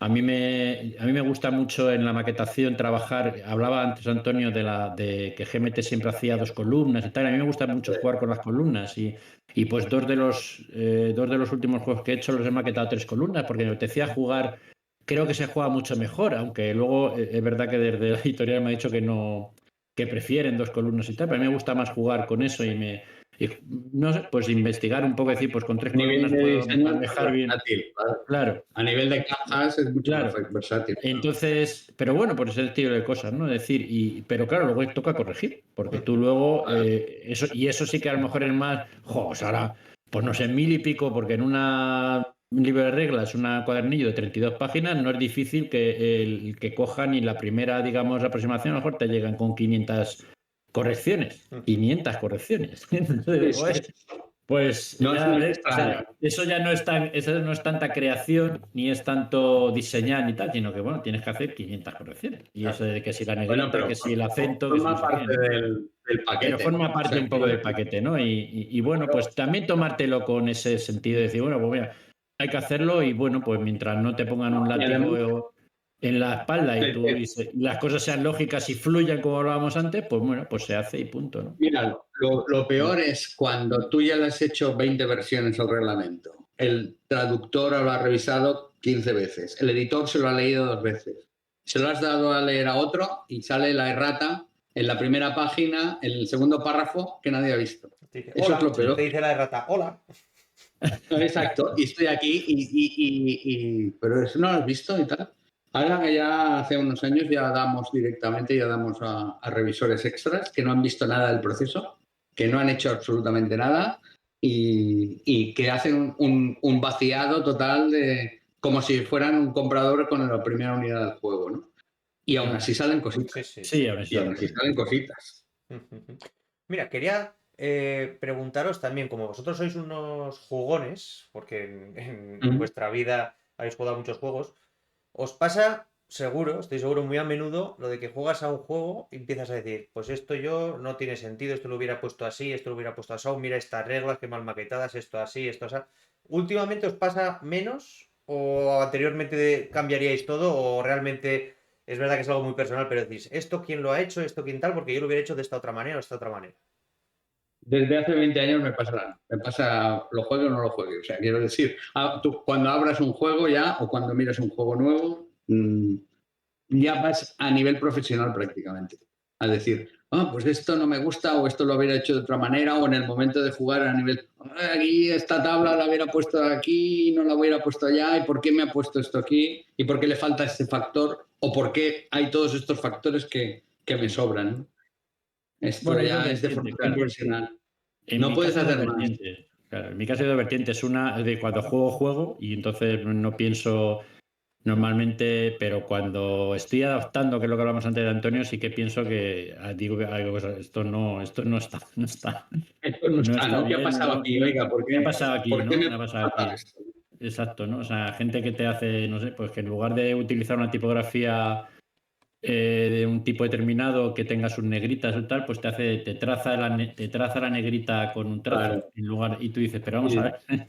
mí me gusta mucho en la maquetación trabajar. Hablaba antes Antonio de que GMT siempre hacía dos columnas y tal. A mí me gusta mucho jugar con las columnas y pues dos de los últimos juegos que he hecho los he maquetado tres columnas porque me apetecía jugar. Creo que se juega mucho mejor, aunque luego es verdad que desde la editorial me ha dicho que prefieren dos columnas y tal, pero a mí me gusta más jugar con eso y no sé, pues investigar un poco, decir, pues con tres a nivel columnas de puedo diseño es manejar más bien. versátil. Claro. Claro. A nivel de cajas es mucho más Claro, versátil. entonces, pero bueno, por ese estilo de cosas, ¿no? Es decir, pero claro, luego toca corregir, porque tú luego, Claro. eso sí que a lo mejor es más, pues ahora, pues no sé, 1000 y pico, porque en un libro de reglas, un cuadernillo de 32 páginas, no es difícil que cojan y la primera, digamos, aproximación, a lo mejor te llegan con 500 correcciones, 500 correcciones. Sí, Entonces, sí. pues No ya es ves, o extraño. sea, eso no es tanta creación ni es tanto diseñar ni tal, sino que bueno, tienes que hacer 500 correcciones. Y eso de que si la Bueno, negrita, pero que si el acento, que si no forma sé qué, parte ¿no? del Pero paquete, ¿no? forma O parte sea, un poco del paquete, ¿no? Y bueno, pues también tomártelo con ese sentido de decir, bueno, pues mira, hay que hacerlo y bueno, pues mientras no te pongan un y además, látigo en la espalda y el- tú el- las cosas sean lógicas y fluyan como hablábamos antes, pues bueno, pues se hace y punto, ¿no? mira, lo peor es cuando tú ya le has hecho 20 versiones al reglamento. El traductor lo ha revisado 15 veces. El editor se lo ha leído 2 veces. Se lo has dado a leer a otro y sale la errata en la primera página, en el segundo párrafo, que nadie ha visto. Te dice, Eso es hola. lo Te peor. dice la errata, hola. Exacto. Y estoy aquí pero eso no lo has visto y tal. Ahora ya hace unos años ya damos a revisores extras que no han visto nada del proceso, que no han hecho absolutamente nada y que hacen un vaciado total de como si fueran un comprador con la primera unidad del juego, ¿no? Y aún así salen Sí, cositas. sí. Sí, ahora Y aún así salen cositas. Mira, quería preguntaros también, como vosotros sois unos jugones, porque en vuestra vida habéis jugado a muchos juegos, os pasa seguro, estoy seguro muy a menudo, lo de que juegas a un juego y empiezas a decir, pues esto yo no tiene sentido, esto lo hubiera puesto así, esto lo hubiera puesto así, mira estas reglas, qué mal maquetadas, esto así, esto así. ¿Últimamente os pasa menos o anteriormente cambiaríais todo o realmente es verdad que es algo muy personal, pero decís, esto quién lo ha hecho, esto quién tal, porque yo lo hubiera hecho de esta otra manera o de esta otra manera? Desde hace 20 años me pasa, lo juegue o no lo juegue. O sea, quiero decir, tú cuando abras un juego ya o cuando miras un juego nuevo, ya vas a nivel profesional prácticamente. A decir, pues esto no me gusta o esto lo hubiera hecho de otra manera o en el momento de jugar a nivel, aquí esta tabla la hubiera puesto aquí y no la hubiera puesto allá y por qué me ha puesto esto aquí y por qué le falta este factor o por qué hay todos estos factores que me sobran, ¿no? Esto Bueno, hay dos ya es de vertientes, formación claro. profesional. En No mi puedes caso hay dos hacer más. vertientes. Claro, en mi caso hay dos vertientes. Una de cuando juego y entonces no pienso normalmente, pero cuando estoy adaptando, que es lo que hablamos antes de Antonio, sí que pienso que digo esto no está, Esto no no está, está ¿no? ¿Qué ha bien, pasado no, aquí? Oiga, ¿qué ha pasado aquí, ¿por qué no? me ¿Qué ha pasado pasa aquí? esto? Exacto, ¿no? O sea, gente que te hace, no sé, pues que en lugar de utilizar una tipografía de un tipo determinado que tenga sus negritas o tal, pues te traza te traza la negrita con un trazo Claro. en lugar, y tú dices, pero vamos a Sí. ver,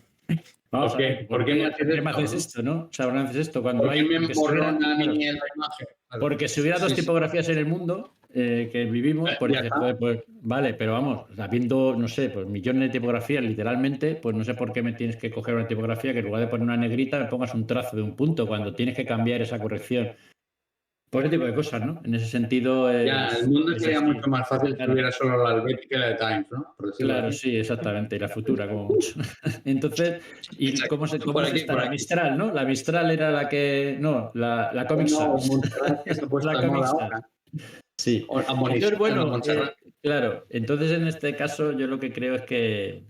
vamos a ver, ¿Por qué me haces por qué me esto, haces no? esto, no? O sea, ¿por qué me haces esto cuando ¿Por qué hay, me porque si hubiera, emborrona a claro, mí en la imagen? Claro. porque si hubiera dos Sí, sí. tipografías en el mundo que vivimos, pues Ya dices, está. pues, vale, pero vamos, habiendo, no sé, pues millones de tipografías literalmente, pues no sé por qué me tienes que coger una tipografía que en lugar de poner una negrita me pongas un trazo de un punto cuando tienes que cambiar esa corrección. Por ese tipo de cosas, ¿no? En ese sentido Ya, el mundo es sería mucho así. más fácil si Claro, hubiera solo la Helvetica y la de Times, ¿no? Por decirlo claro, así. sí, exactamente. Y la futura, como mucho. Entonces, ¿y Exacto. cómo Por es aquí, esta? por La aquí. Mistral, ¿no? La Mistral era la que. No, la Comic No, Sans. Montserrat que se ha puesto La de Comic moda Sans. ahora. Sí. O a Entonces, Morisset, no, bueno, Montserrat. claro. Entonces, en este caso, yo lo que creo es que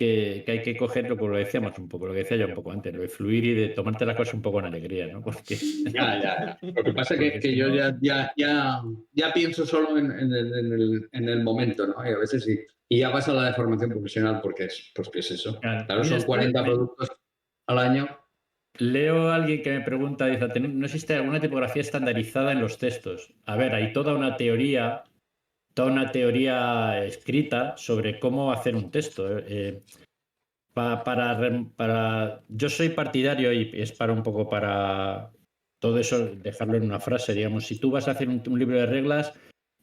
hay que cogerlo, como lo decíamos un poco, lo que decía yo un poco antes, lo de fluir y de tomarte las cosas un poco en alegría, ¿no? Porque, Ya. Lo que pasa es porque que si yo no. ya pienso solo en el momento, ¿no? Y a veces sí. Y ya vas a la de formación profesional porque pues, ¿qué es eso? Claro. Claro, Mira, son 40 productos al año. Leo a alguien que me pregunta, dice, ¿no existe alguna tipografía estandarizada en los textos? A ver, hay toda una teoría escrita sobre cómo hacer un texto. Yo soy partidario y es para un poco para todo eso, dejarlo en una frase, digamos, si tú vas a hacer un libro de reglas,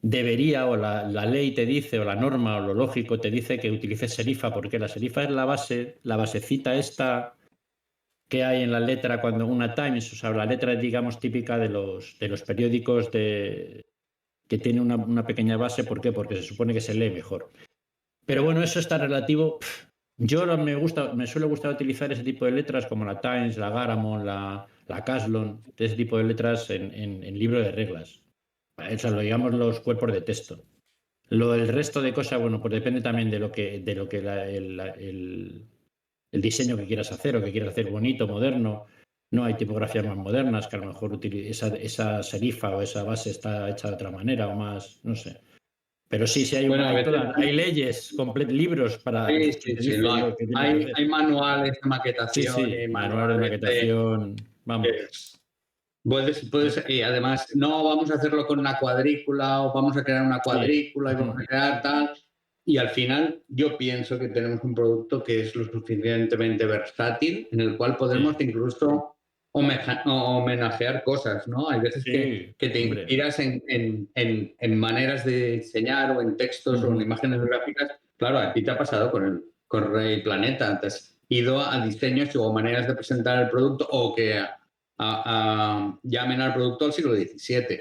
debería, o la ley te dice, o la norma, o lo lógico te dice que utilices serifa, porque la serifa es la basecita esta que hay en la letra cuando una Times, o sea, la letra, digamos, típica de los periódicos que tiene una pequeña base. ¿Por qué? Porque se supone que se lee mejor. Pero bueno, eso está relativo. Me suele gustar utilizar ese tipo de letras como la Times, la Garamond, la Caslon, ese tipo de letras en libro de reglas. O sea, lo digamos los cuerpos de texto. El resto de cosas, bueno, pues depende también de lo que el diseño que quieras hacer o que quieras hacer bonito, moderno. No hay tipografías más modernas que a lo mejor esa serifa o esa base está hecha de otra manera o más, no sé. Pero sí, sí Bueno, a veces hay leyes, libros para que te sí, lo dicen hay. lo que tienes que hacer. Hay manuales de Sí, maquetación sí, y manuales de manuales maquetación, vamos. de- y además, no vamos a hacerlo con una cuadrícula o vamos a crear una Sí. cuadrícula y vamos a crear tal. Y al final, yo pienso que tenemos un producto que es lo suficientemente versátil, en el cual podemos Sí, incluso homenajear cosas, ¿no? Hay veces sí, que te hombre. inspiras en maneras de diseñar o en textos o en Ujú. imágenes gráficas. Claro, a ti te ha pasado con Rey Planeta. Te has ido a diseños o maneras de presentar el producto o que llamen al producto del siglo XVII.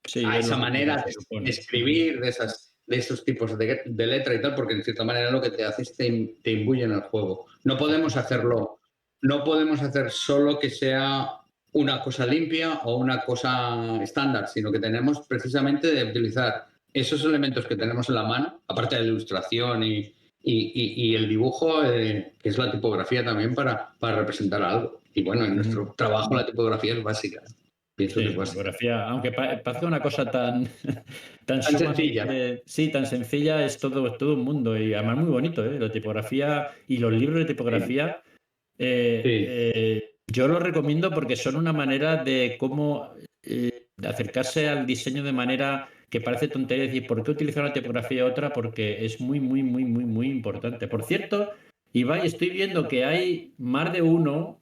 Sí, A es esa lo que manera se de supone. Ujú. escribir, de esos tipos de letra y tal, porque en cierta manera lo que te hace es te imbuye en el juego. No podemos Efectivamente. hacerlo, no podemos hacer solo que sea una cosa limpia o una cosa estándar, sino que tenemos precisamente de utilizar esos elementos que tenemos en la mano, aparte de la ilustración y el dibujo, que es la tipografía también para representar algo. Y bueno, en nuestro trabajo la tipografía es básica. Pienso que Sí, es básica. tipografía, aunque parezca una cosa tan, tan Tan sencilla. sumamente, sí, tan sencilla, es todo un mundo y además muy bonito, ¿eh? La tipografía y los libros de tipografía, yo los recomiendo porque son una manera de cómo de acercarse al diseño de manera que parece tontería decir, ¿por qué utilizar una tipografía u otra? Porque es muy, muy, muy, muy, muy importante. Por cierto, Ibai, estoy viendo que hay más de uno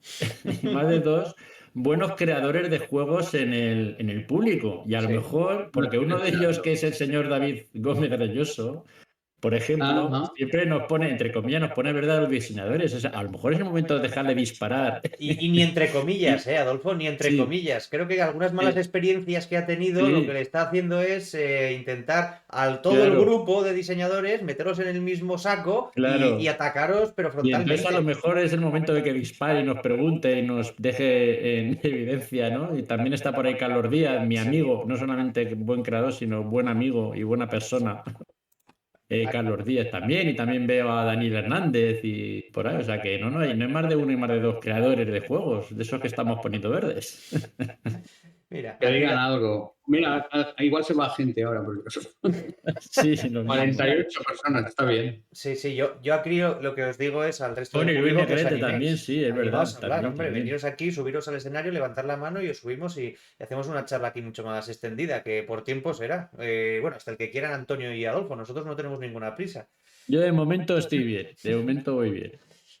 y más de dos buenos creadores de juegos en el público. Y a lo Sí. mejor, porque uno de ellos, que es el señor David Gómez Reyoso, por ejemplo, Ajá. siempre nos pone, entre comillas, nos pone verdad a los diseñadores. O sea, a lo mejor es el momento de dejar de disparar. Y ni entre comillas, Adolfo, ni entre Sí, comillas. Creo que algunas malas sí, experiencias que ha tenido lo que sí, le está haciendo es intentar a todo el claro, grupo de diseñadores meterlos en el mismo saco y claro. atacaros, pero Y entonces a lo frontalmente. mejor es el momento de que dispare y nos pregunte y nos deje en evidencia, ¿no? Y también está por ahí Carlos Díaz, mi Sí. amigo, no solamente buen creador, sino buen amigo y buena persona. Carlos Díaz también, y también veo a Daniel Hernández y por ahí, o sea que no hay más de uno y más de dos creadores de juegos, de esos que estamos poniendo verdes. Mira, Que aquí digan algo. Mira, igual se va gente ahora, porque son Sí, lo mismo. 48 personas, está bien. sí, yo aquí lo que os digo es al resto del Bueno, y Luis público que os Negrete también, animéis. sí, es Animaos verdad, a hablar, también, hombre, también. veniros aquí, subiros al escenario, levantar la mano y os subimos y hacemos una charla aquí mucho más extendida, que por tiempo será. Bueno, hasta el que quieran Antonio y Adolfo, nosotros no tenemos ninguna prisa. Yo de momento estoy bien, de momento voy bien.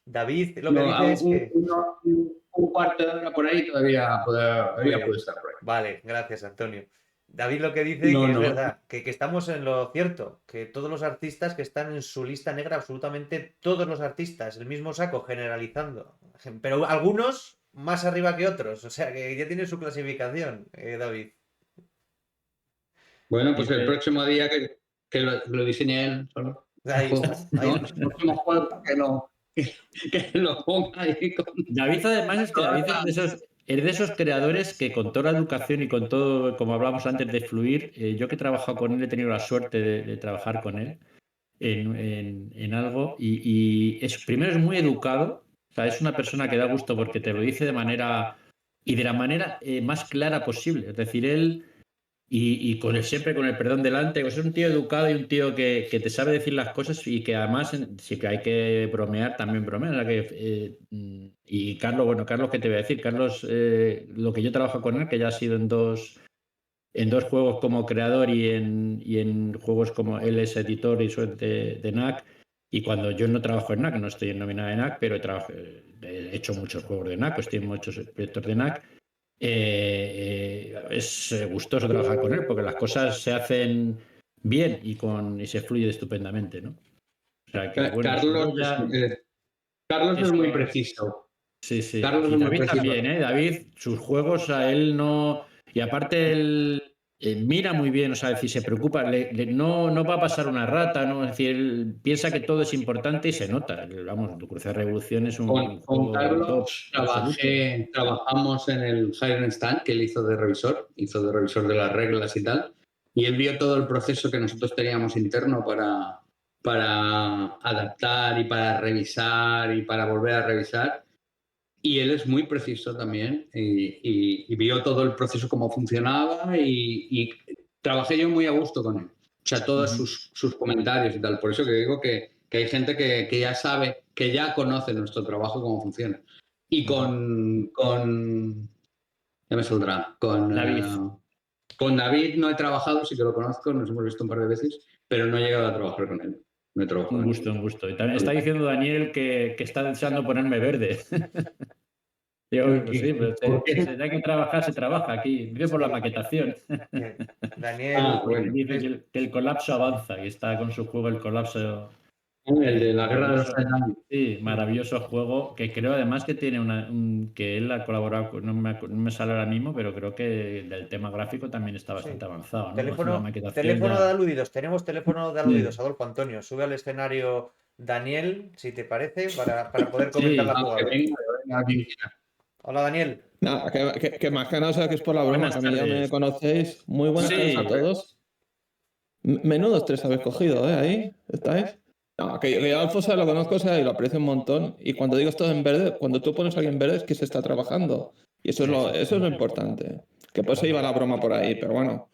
David lo que No, dice es que... un cuarto de hora por ahí todavía Muy puede bien. estar por ahí. Vale, gracias, Antonio. David lo que dice No, que es no. verdad, que estamos en lo cierto, que todos los artistas que están en su lista negra, absolutamente todos los artistas, el mismo saco, generalizando. Pero algunos más arriba que otros, o sea que ya tiene su clasificación, David. Bueno, pues el Dice, próximo día que lo diseñe él solo. El Ahí juego, está, ahí ¿no? está. El próximo juego que lo ponga ahí con David además es que toda David es de esos creadores que con toda la educación y con todo, como hablábamos antes de fluir, yo que he trabajado con él, he tenido la suerte de trabajar con él en algo y primero es muy educado, o sea, es una persona que da gusto porque te lo dice de manera y de la manera más clara posible. Es decir, él y siempre con el perdón delante, pues es un tío educado y un tío que te sabe decir las cosas y que además, si que hay que bromear, también bromea. O sea y Carlos, bueno, Carlos, ¿qué te voy a decir? Carlos, lo que yo trabajo con él, que ya ha sido en dos juegos como creador y en juegos como él es editor y de NAC. Y cuando yo no trabajo en NAC, no estoy en nómina de NAC, pero he hecho muchos juegos de NAC, estoy en muchos proyectos de NAC. Es gustoso trabajar con él porque las cosas se hacen bien y se fluye estupendamente, ¿no? O sea que bueno, Carlos luego ya Carlos es muy eso, preciso. sí, sí. Carlos Y es muy David preciso. también, ¿eh? David, sus juegos a él no. Y aparte él mira muy bien, o sea, es decir, se preocupa, no va a pasar una rata, ¿no? Es decir, él piensa que todo es importante y se nota. Vamos, tu Cruce de Revolución es un Con juego top Carlos absoluto. trabajamos en el Hiring Stand que él hizo de revisor de las reglas y tal. Y él vio todo el proceso que nosotros teníamos interno para adaptar y para revisar y para volver a revisar. Y él es muy preciso también y vio todo el proceso, cómo funcionaba y trabajé yo muy a gusto con él. O sea, todos Ujú. sus comentarios y tal. Por eso que digo que hay gente que ya sabe, que ya conoce nuestro trabajo, cómo funciona. Y ya me saldrá, David. con David no he trabajado, sí que lo conozco, nos hemos visto un par de veces, pero no he llegado a trabajar con él. No he trabajado Un con gusto, él. un gusto. Y también está diciendo Daniel que está deseando ponerme verde. Yo, pues sí, pero ¿Por qué? hay que trabajar, se trabaja aquí. Vive por la Sí, maquetación. Ah, Daniel, bueno. Dice que el colapso avanza y está con su juego El Colapso. El de la guerra de los Maravilloso. 6 años. Sí, maravilloso juego que creo además que tiene que él ha colaborado, no me sale ahora mismo, pero creo que del tema gráfico también está sí. bastante avanzado, ¿no? La Teléfono, maquetación teléfono de ya. aludidos. Tenemos teléfono de aludidos, Adolfo Antonio. Sube al escenario Daniel, si te parece, para poder comentar Sí, la Aunque jugada. venga, venga, quien quiera. Hola, Daniel. Nada, que más que nada, o sea, que es por la broma, Buenas que a mí ya me tardes. conocéis. Muy buenas Sí. tardes a todos. Menudos tres habéis cogido, ¿eh? Ahí, ¿estáis? No, que yo a Alfonso lo conozco, o sea, y lo aprecio un montón. Y cuando digo esto en verde, cuando tú pones a alguien en verde es que se está trabajando. Y eso es lo importante. Que pues se iba la broma por ahí, pero bueno.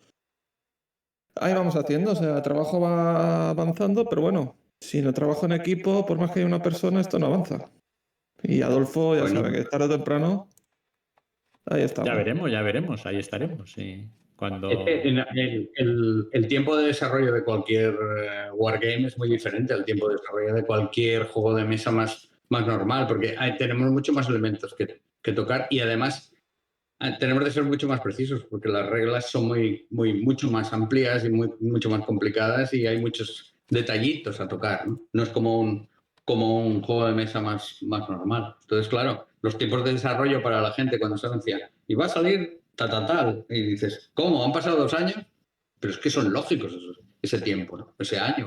Ahí vamos haciendo, o sea, el trabajo va avanzando, pero bueno, si no trabajo en equipo, por más que haya una persona, esto no avanza. Y Adolfo ya Bueno. sabe que tarde o temprano, ahí estamos. Ya veremos, ahí estaremos. Sí. Cuando... El tiempo de desarrollo de cualquier wargame es muy diferente al tiempo de desarrollo de cualquier juego de mesa más normal, porque tenemos mucho más elementos que tocar y además tenemos de ser mucho más precisos, porque las reglas son mucho más amplias y mucho más complicadas y hay muchos detallitos a tocar, ¿no? No es como un juego de mesa más normal. Entonces, claro, los tiempos de desarrollo para la gente cuando se anuncia y va a salir tal, y dices, ¿cómo? ¿Han pasado 2 años? Pero es que son lógicos ese tiempo, ¿no? Ese año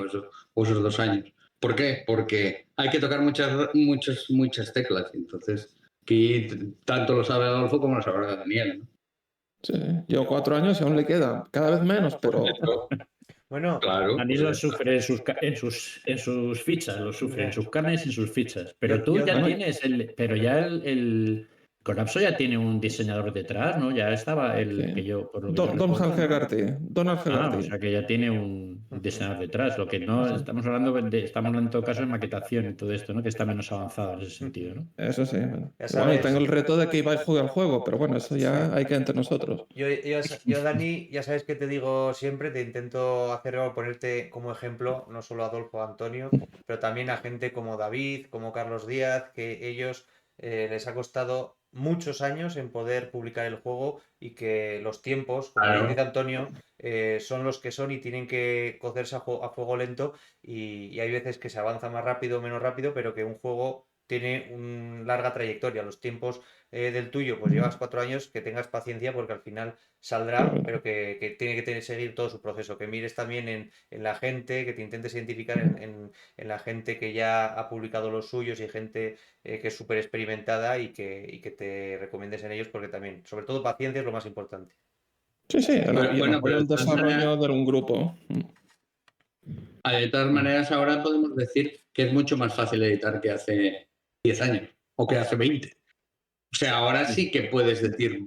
o esos 2 años. ¿Por qué? Porque hay que tocar muchas teclas. Entonces, aquí tanto lo sabe Adolfo como lo sabrá Daniel, ¿no? Sí, yo 4 años y aún le queda, cada vez menos, pero Bueno, Claro. Dani pues lo ya está. sufre en sus fichas, lo sufre en sus carnes y en sus fichas. Pero Yo- tú yo- ya bueno. tienes pero ya el Colapso ya tiene un diseñador detrás, ¿no? Ya estaba el sí. que yo, por lo que yo Donald recuerdo, ¿no? Donald O Hegarty. sea que ya tiene un diseñador detrás. Lo que no estamos hablando en todo caso de maquetación y todo esto, ¿no? Que está menos avanzado en ese sentido, ¿no? Eso sí. Bueno. Ya Y bueno, y sabes. tengo el reto de que Ibai juegue al juego, pero bueno, eso ya hay que entre nosotros. Yo, Dani, ya sabes que te digo siempre, te intento hacer o ponerte como ejemplo, no solo a Adolfo, a Antonio, pero también a gente como David, como Carlos Díaz, que ellos les ha costado muchos años en poder publicar el juego y que los tiempos, como bien dice Claro. Antonio, son los que son y tienen que cocerse a fuego lento y hay veces que se avanza más rápido o menos rápido, pero que un juego tiene una larga trayectoria. Los tiempos del tuyo, pues llevas 4 años, que tengas paciencia porque al final saldrá, Claro. pero que tiene que seguir todo su proceso. Que mires también en la gente, que te intentes identificar en la gente que ya ha publicado los suyos y gente que es súper experimentada y que te recomiendes en ellos porque también, sobre todo, paciencia es lo más importante. Sí, sí, y el Bueno, apoyo pero al desarrollo de un grupo. de todas maneras ahora podemos decir que es mucho más fácil editar que hace 10 años o que hace 20. O sea, ahora sí que puedes decir,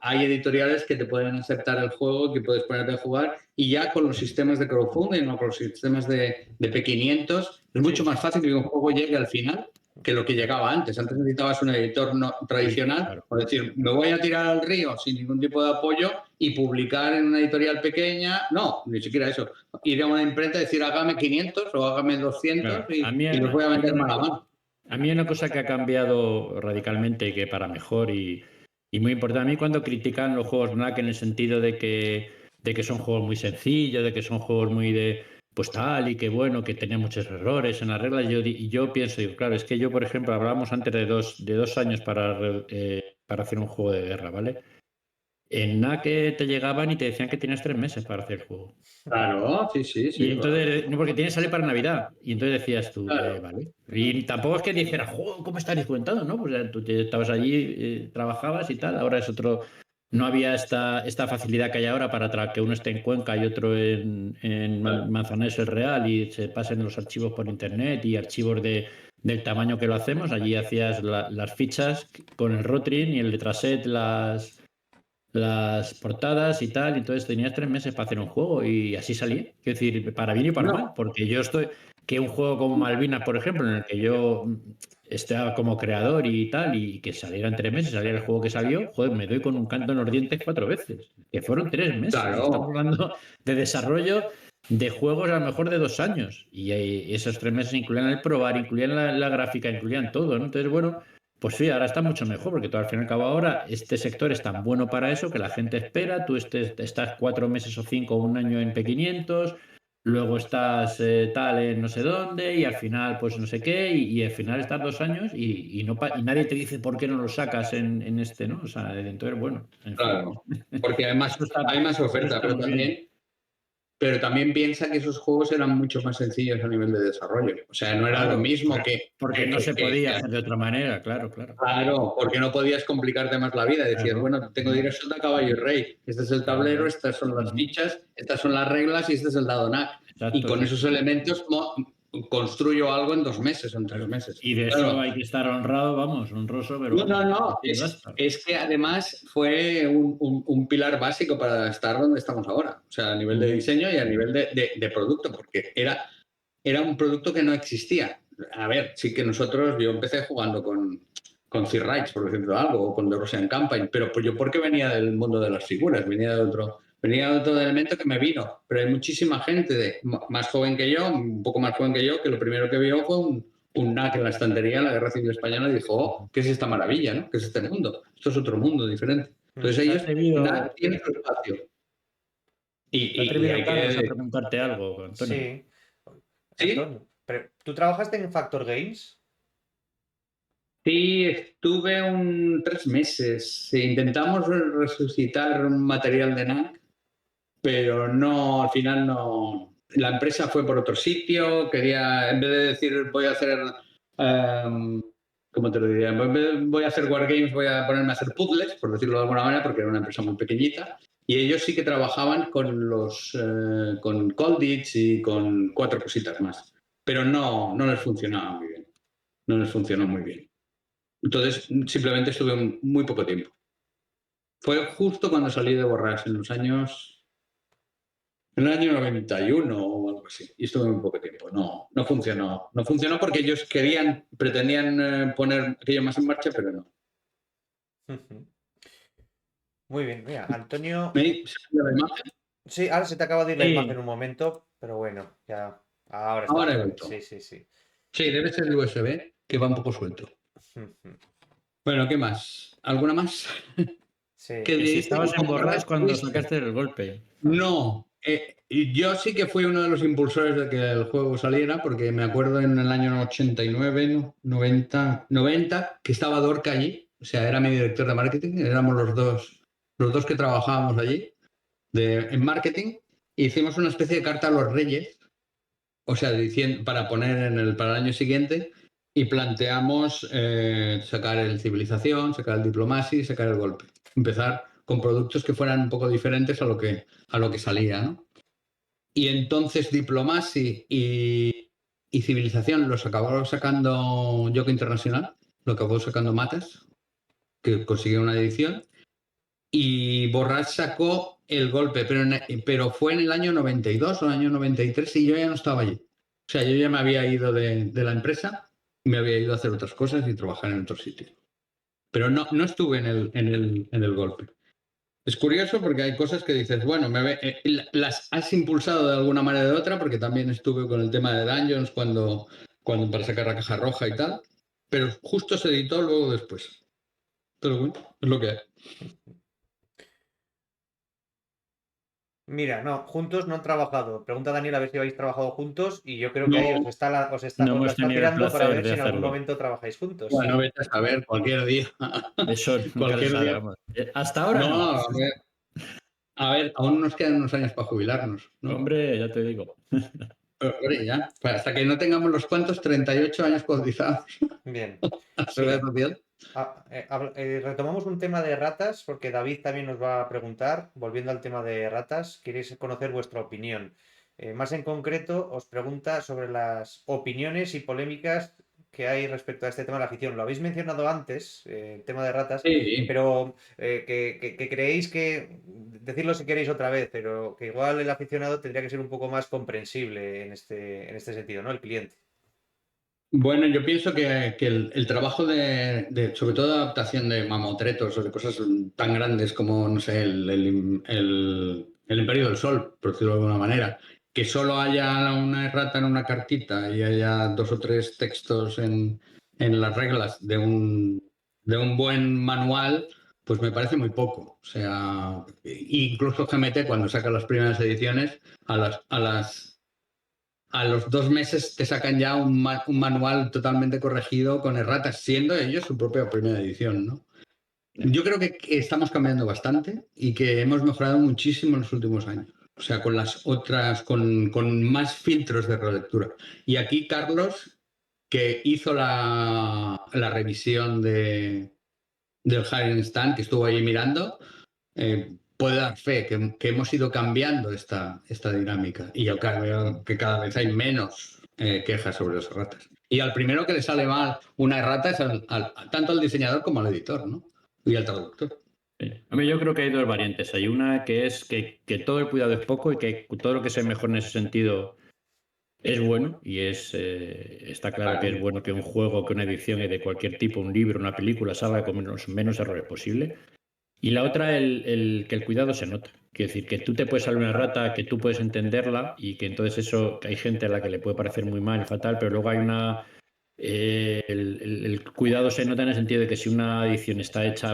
hay editoriales que te pueden aceptar el juego, que puedes ponerte a jugar, y ya con los sistemas de crowdfunding o con los sistemas de P500, es mucho más fácil que un juego llegue al final que lo que llegaba antes. Antes necesitabas un editor tradicional, claro. o decir, me voy a tirar al río sin ningún tipo de apoyo y publicar en una editorial pequeña. No, ni siquiera eso. Ir a una imprenta y decir, hágame 500 o hágame 200 Claro. y los voy a vender mano a mano. A mí una cosa que ha cambiado radicalmente, que para mejor y muy importante, a mí cuando critican los juegos Black en el sentido de que son juegos muy sencillos, de que son juegos muy pues tal, y que bueno, que tenían muchos errores en las reglas, yo pienso, digo, claro, es que yo, por ejemplo, hablábamos antes de 2 años para hacer un juego de guerra, ¿vale? En NAC te llegaban y te decían que tienes 3 meses para hacer el juego. Claro, sí. Y entonces, no, porque tiene que salir para Navidad. Y entonces decías tú, Claro. vale. Y tampoco es que dijeras, "Jo, ¿cómo estás descuentado?" ¿No? Pues tú estabas allí, trabajabas y tal. Ahora es otro. No había esta facilidad que hay ahora para que uno esté en Cuenca y otro en Manzanares el Real y se pasen los archivos por internet y archivos del tamaño que lo hacemos. Allí hacías las fichas con el Rotring y el Letraset, las portadas y tal, y entonces tenías 3 meses para hacer un juego y así salía. Quiero decir, para bien y para mal, porque yo que un juego como Malvinas, por ejemplo, en el que yo estaba como creador y tal, y que saliera en 3 meses, saliera el juego que salió, joder, me doy con un canto en los dientes 4 veces, que fueron 3 meses. Claro. Estamos hablando de desarrollo de juegos a lo mejor de 2 años, y esos 3 meses incluían el probar, incluían la gráfica, incluían todo, ¿no? Entonces, bueno, pues sí, ahora está mucho mejor, porque tú al fin y al cabo ahora este sector es tan bueno para eso que la gente espera, tú estás 4 meses o 5 o un año en P500, luego estás tal en no sé dónde y al final pues no sé qué y al final estás 2 años y nadie te dice por qué no lo sacas en este, ¿no? O sea, entonces bueno, en fin. Claro, porque además Eso está- hay más eso oferta, está pero muy bien. también pero también piensa que esos juegos eran mucho más sencillos a nivel de desarrollo. O sea, no era Claro, lo mismo que... porque no se podía hacer de otra manera, claro. Claro, porque no podías complicarte más la vida. Decías, Claro. bueno, tengo dirección de caballo y rey. Este es el tablero, Claro. estas son las fichas, estas son las reglas y este es el dado NAC. Y Exacto, con sí. esos elementos construyo algo en 2 meses o en 3 meses. Y de Claro. eso hay que estar honrado, honroso, pero No, vamos, no. sí, basta. Es que además fue un pilar básico para estar donde estamos ahora. O sea, a nivel de diseño y a nivel de producto, porque era un producto que no existía. A ver, sí que yo empecé jugando con Sea Rights, por decirlo algo, o con The Russian Campaign, pero pues yo porque venía del mundo de las figuras, venía de otro elemento que me vino. Pero hay muchísima gente más joven que yo, un poco más joven que yo, que lo primero que vio fue un NAC en la estantería en la Guerra Civil Española y dijo, oh, ¿qué es esta maravilla? ¿No? ¿Qué es este mundo? Esto es otro mundo diferente. Entonces ¿Te has ellos, atrevido, NAC tiene su espacio. Y hay Carlos, a que... preguntarte algo, Antonio? Sí. ¿Sí? Antonio, ¿tú trabajaste en Factor Games? Sí, estuve 3 meses. Intentamos resucitar un material de NAC, pero no, al final no. La empresa fue por otro sitio, en vez de decir voy a hacer, ¿cómo te lo diría? En vez de voy a hacer wargames, voy a ponerme a hacer puzzles, por decirlo de alguna manera, porque era una empresa muy pequeñita. Y ellos sí que trabajaban con Colditch y con 4 cositas más. Pero no les funcionaba muy bien. No les funcionó muy bien. Entonces, simplemente estuve muy poco tiempo. Fue justo cuando salí de Borrás, en el año 91 o algo así. Y estuve muy poco tiempo. No funcionó. No funcionó porque ellos pretendían poner aquello más en marcha, pero no. Muy bien, mira, Antonio. ¿Se ve la imagen? Sí, ahora se te acaba de ir la Sí. imagen un momento, pero bueno, ya. Ahora está. Ahora he Bien. vuelto. Sí. Sí, debe ser el USB, que va un poco suelto. Bueno, ¿qué más? ¿Alguna más? Sí. ¿Qué Que si dice? estabas en Borrás cuando Fuiste. sacaste el golpe. No, y yo sí que fui uno de los impulsores de que el juego saliera, porque me acuerdo en el año 89, 90, que estaba Dorca allí, o sea, era mi director de marketing, éramos los dos que trabajábamos allí en marketing, e hicimos una especie de carta a los reyes, o sea, para poner para el año siguiente, y planteamos sacar el Civilización, sacar el Diplomacy, sacar el Golpe. Empezar con productos que fueran un poco diferentes a lo que salía, ¿no? Y entonces Diplomacy y Civilización los acabó sacando Yoke Internacional, lo acabó sacando Matas, que consiguió una edición, y Borrach sacó el Golpe, pero fue en el año 92 o el año 93 y yo ya no estaba allí. O sea, yo ya me había ido de la empresa y me había ido a hacer otras cosas y trabajar en otro sitio. Pero no estuve en el Golpe. Es curioso porque hay cosas que dices, bueno, las has impulsado de alguna manera o de otra, porque también estuve con el tema de Dungeons cuando para sacar la caja roja y tal, pero justo se editó luego después. Pero bueno, es lo que hay. Mira, no, juntos no han trabajado. Pregunta Daniel a ver si habéis trabajado juntos y yo creo que No. ahí os No la hemos está tenido el tirando para placer ver de si en algún hacerlo. momento trabajáis juntos. Bueno, vete a saber, cualquier día. Eso nunca se Cualquier sabe, día. vamos. Hasta ahora no. A ver, aún nos quedan unos años para jubilarnos, ¿no? Hombre, ya te digo. Hombre, ya. Hasta que no tengamos los cuantos 38 años cotizados Bien. a Seguridad Social. Retomamos un tema de ratas porque David también nos va a preguntar, volviendo al tema de ratas, queréis conocer vuestra opinión. Más en concreto, os pregunta sobre las opiniones y polémicas que hay respecto a este tema de la afición. Lo habéis mencionado antes, el tema de ratas, Sí. pero que creéis que, decirlo si queréis otra vez, pero que igual el aficionado tendría que ser un poco más comprensible en este sentido, ¿no? El cliente. Bueno, yo pienso que el trabajo sobre todo de adaptación de mamotretos o de cosas tan grandes como, no sé, el Imperio del Sol, por decirlo de alguna manera, que solo haya una errata en una cartita y haya 2 o 3 textos en las reglas de un buen manual, pues me parece muy poco. O sea, incluso GMT cuando saca las primeras ediciones, a los 2 meses te sacan ya un manual totalmente corregido con erratas, siendo ellos su propia primera edición, ¿no? Yo creo que estamos cambiando bastante y que hemos mejorado muchísimo en los últimos años. o sea, con las otras, con más filtros de relectura. Y aquí Carlos, que hizo la revisión del Stand, que estuvo ahí mirando, puede dar fe que hemos ido cambiando esta dinámica. Y yo creo que cada vez hay menos quejas sobre las erratas. Y al primero que le sale mal una errata es tanto al diseñador como al editor, ¿no? Y al traductor. Sí. Hombre, yo creo que hay dos variantes. Hay una que es que todo el cuidado es poco y que todo lo que sea mejor en ese sentido es bueno y está claro que es bueno que un juego, que una edición de cualquier tipo, un libro, una película, salga con menos errores posible. Y la otra, que el cuidado se nota. Quiero decir, que tú te puedes salir una rata, que tú puedes entenderla y que entonces eso, que hay gente a la que le puede parecer muy mal, fatal, pero luego hay el cuidado se nota en el sentido de que si una edición está hecha,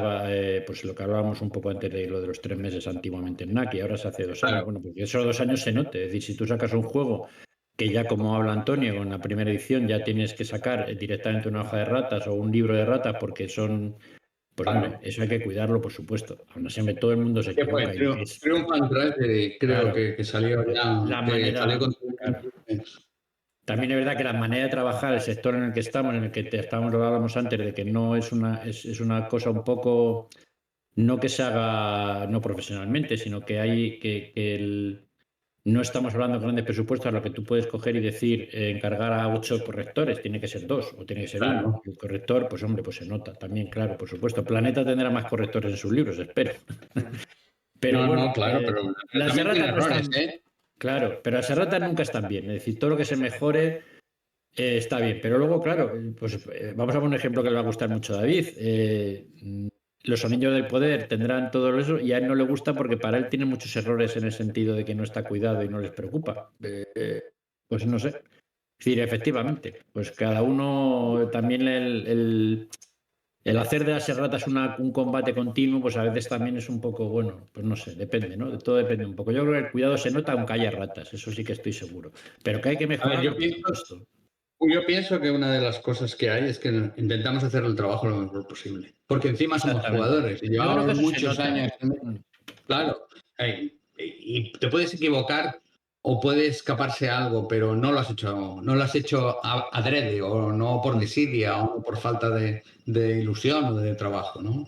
pues lo que hablábamos un poco antes de lo de los 3 meses antiguamente en NAC y ahora se hace 2 años, bueno, porque esos 2 años se note. Es decir, si tú sacas un juego que ya como habla Antonio, con la primera edición ya tienes que sacar directamente una hoja de ratas o un libro de ratas porque son... Pues hombre, eso hay que cuidarlo, por supuesto. Aún así, todo el mundo se equivoca. Triumphant Tragedy, creo Claro, que salió ya. la que manera, salió con... claro. También es verdad que la manera de trabajar, el sector en el que estamos, en el que hablábamos antes, de que no es es una cosa un poco, no que se haga no profesionalmente, sino que hay no estamos hablando de grandes presupuestos a lo que tú puedes coger y decir, encargar a 8 correctores, tiene que ser 2 o tiene que ser Claro. 1. El corrector, pues hombre, pues se nota también, claro, por supuesto. Planeta tendrá más correctores en sus libros, espero. Pero bueno, no, claro, pero las también tiene erratas no errores, están... Claro, pero las erratas nunca están bien. Es decir, todo lo que se mejore está bien. Pero luego, claro, pues vamos a poner un ejemplo que le va a gustar mucho a David. Los anillos del poder tendrán todo eso y a él no le gusta porque para él tiene muchos errores en el sentido de que no está cuidado y no les preocupa. Pues no sé. Es decir, efectivamente, pues cada uno también el hacer de las erratas un combate continuo, pues a veces también es un poco, bueno, pues no sé, depende, ¿no? De todo depende un poco. Yo creo que el cuidado se nota aunque haya ratas, eso sí que estoy seguro. Pero que hay que mejorarlo, por supuesto. Yo pienso que una de las cosas que hay es que intentamos hacer el trabajo lo mejor posible. Porque encima somos jugadores y Yo creo que llevamos eso se muchos nota. años. Claro. Y te puedes equivocar o puede escaparse algo, pero no lo has hecho adrede o no por desidia o no por falta de ilusión o de trabajo, ¿no?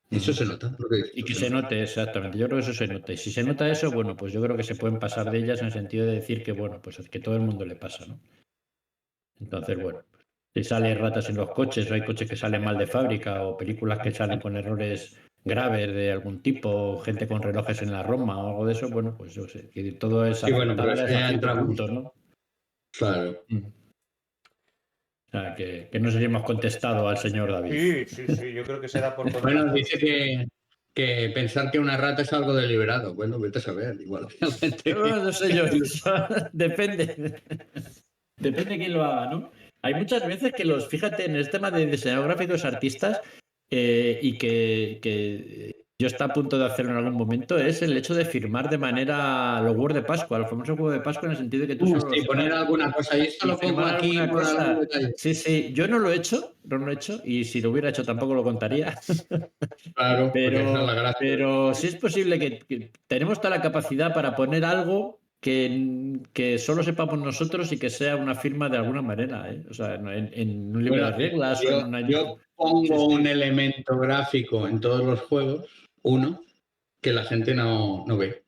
Eso se nota. Y que se note, exactamente. Yo creo que eso se nota. Y si se nota eso, bueno, pues yo creo que se pueden pasar de ellas en el sentido de decir que, bueno, pues que todo el mundo le pasa, ¿no? Entonces, bueno, si salen ratas en los coches, o hay coches que salen mal de fábrica, o películas que salen con errores graves de algún tipo, o gente con relojes en la Roma o algo de eso, bueno, pues yo sé, que todo es aceptable hasta cierto punto, ¿no? Claro. O sea, que no sé si hemos contestado al señor David. Sí, yo creo que se da por contestado. Bueno, dice que pensar que una rata es algo deliberado. Bueno, vete a saber, igual. No sé yo, depende. Depende de quién lo haga, ¿no? Hay muchas veces que fíjate, en el tema de diseñador gráficos, artistas, y que yo está a punto de hacerlo en algún momento, es el hecho de firmar de manera los huevos de Pascua, los famosos huevos de Pascua, en el sentido de que tú solo Sí, poner alguna cosa ahí, esto lo pongo aquí por algún detalle. Sí, yo no lo he hecho, y si lo hubiera hecho tampoco lo contaría. Claro, pero sí es posible que tenemos toda la capacidad para poner algo que solo sepamos nosotros y que sea una firma de alguna manera, ¿eh? O sea, en un libro de reglas o en una... Yo pongo un elemento gráfico en todos los juegos, uno, que la gente no ve.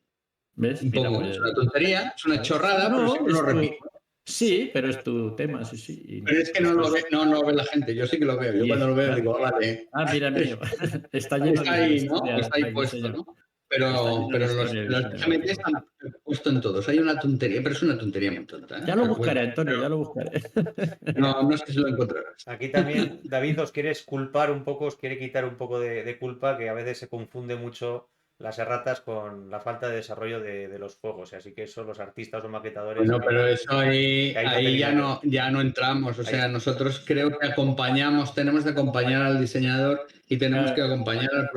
¿Ves? Un poco, Pues, es una tontería, es una chorrada, pero siempre lo repito. Sí, pero es tu tema, sí. Pero es que no lo ve la gente, yo sí que lo veo. Yo cuando lo veo digo, vale. Mira, mío. Está lleno está ahí, de ¿no? Está ahí puesto, ¿no? Pero los GMT están puestos en todos. Hay una tontería, pero es una tontería muy tonta. Ya lo buscaré, Antonio, ya lo buscaré. No sé si lo encontrarás. Aquí también David os quiere exculpar un poco, os quiere quitar un poco de culpa, que a veces se confunde mucho las erratas con la falta de desarrollo de los juegos. Así que eso los artistas o maquetadores... Bueno, pero eso ahí ya no entramos. O sea, nosotros creo que tenemos que acompañar al diseñador y tenemos que acompañar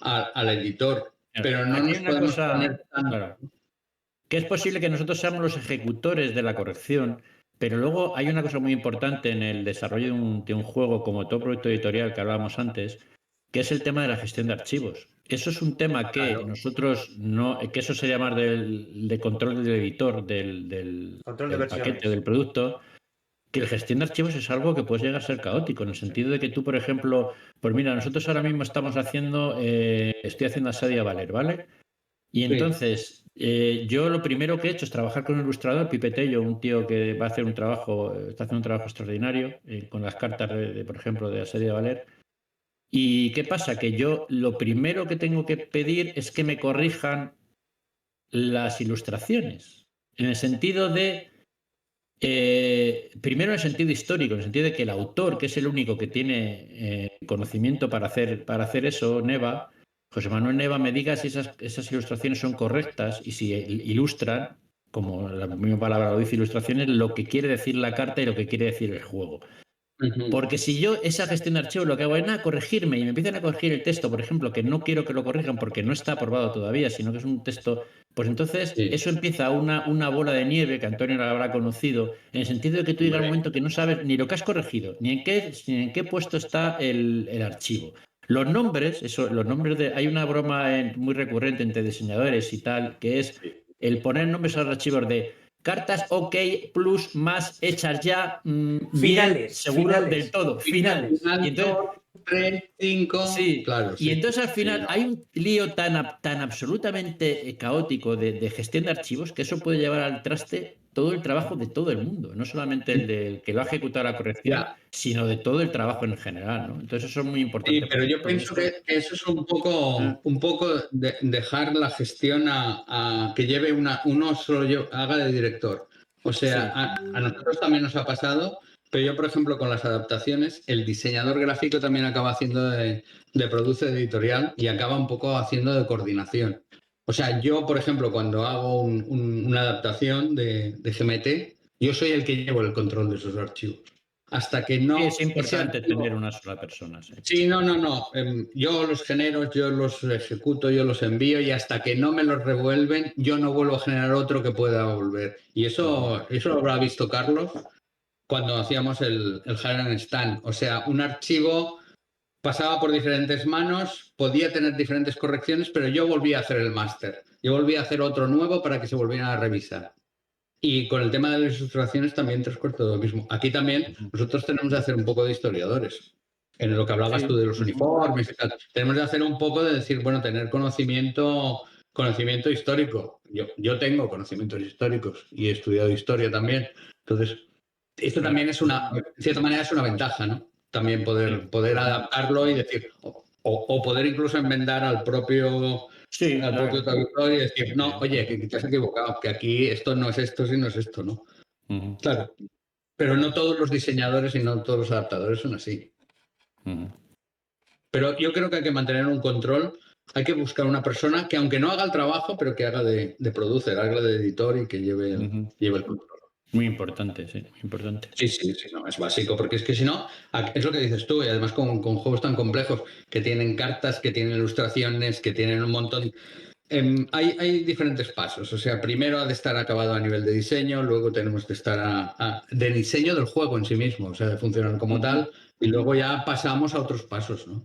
al editor. Pero no nos podemos poner tan... Claro. Que es posible que nosotros seamos los ejecutores de la corrección, pero luego hay una cosa muy importante en el desarrollo de un juego como todo proyecto editorial que hablábamos antes, que es el tema de la gestión de archivos. eso es un tema que Claro. nosotros no, que eso sería más de control del editor, Control de del paquete, versiones. del producto, que la gestión de archivos es algo que puede llegar a ser caótico, en el sentido de que tú, por ejemplo, pues mira, nosotros ahora mismo estamos haciendo, estoy haciendo Assadia Valer, ¿vale? Y entonces, yo lo primero que he hecho es trabajar con un ilustrador, Pipe Tello, un tío que va a hacer un trabajo, está haciendo un trabajo extraordinario con las cartas, por ejemplo, de Assadia Valer. ¿Y qué pasa? Que yo lo primero que tengo que pedir es que me corrijan las ilustraciones, en el sentido de, primero en el sentido histórico, en el sentido de que el autor, que es el único que tiene conocimiento para hacer eso, Neva, José Manuel Neva, me diga si esas ilustraciones son correctas y si ilustran, como la misma palabra lo dice, ilustraciones, lo que quiere decir la carta y lo que quiere decir el juego. Porque si yo esa gestión de archivos lo que hago es nada, corregirme y me empiezan a corregir el texto, por ejemplo, que no quiero que lo corrijan porque no está aprobado todavía, sino que es un texto, pues entonces Sí. eso empieza una bola de nieve que Antonio lo habrá conocido, en el sentido de que tú llegas al momento que no sabes ni lo que has corregido, ni en qué puesto está el archivo. Los nombres, hay una broma muy recurrente entre diseñadores y tal, que es el poner nombres a los archivos de cartas OK plus más hechas ya, bien, Finales, seguro finales. del todo, finales. Final, Y entonces, 3, 5. sí, Claro, y sí. entonces al final Sí, no. hay un lío tan absolutamente caótico de gestión de archivos que eso puede llevar al traste todo el trabajo de todo el mundo, no solamente el del que lo ha ejecutado la corrección, Ya. sino de todo el trabajo en general, ¿no? Entonces eso es muy importante. Sí, pero yo pienso que eso es un poco dejar la gestión a que lleve uno solo haga de director. O sea, Sí. a nosotros también nos ha pasado, pero yo, por ejemplo, con las adaptaciones, el diseñador gráfico también acaba haciendo de producer editorial y acaba un poco haciendo de coordinación. O sea, yo, por ejemplo, cuando hago una adaptación de GMT, yo soy el que llevo el control de esos archivos. Hasta que no. Sí, es importante ese archivo- tener una sola persona. Sí. Sí, no. Yo los genero, yo los ejecuto, yo los envío y hasta que no me los revuelven, yo no vuelvo a generar otro que pueda volver. Y eso lo habrá visto Carlos cuando hacíamos el Hire and Stand. O sea, un archivo pasaba por diferentes manos, podía tener diferentes correcciones, pero yo volvía a hacer el máster. Yo volvía a hacer otro nuevo para que se volvieran a revisar. Y con el tema de las ilustraciones también transcurre lo mismo. Aquí también nosotros tenemos que hacer un poco de historiadores. En lo que hablabas tú de los uniformes y tal. Tenemos que hacer un poco de decir, bueno, tener conocimiento histórico. Yo tengo conocimientos históricos y he estudiado historia también. Entonces, esto también es en cierta manera es una ventaja, ¿no? También poder adaptarlo y decir, o poder incluso enmendar al propio traductor y decir, no, oye, que te has equivocado, que aquí esto no es esto, sino es esto, ¿no? Claro. Pero no todos los diseñadores y no todos los adaptadores son así. Pero yo creo que hay que mantener un control, hay que buscar una persona que aunque no haga el trabajo, pero que haga de producer, haga de editor y que lleve el control. Muy importante, sí, muy importante. Sí, no, es básico, porque es que si no, es lo que dices tú, y además con juegos tan complejos, que tienen cartas, que tienen ilustraciones, que tienen un montón. Hay diferentes pasos, o sea, primero ha de estar acabado a nivel de diseño, luego tenemos que estar de diseño del juego en sí mismo, o sea, de funcionar como tal, y luego ya pasamos a otros pasos, ¿no?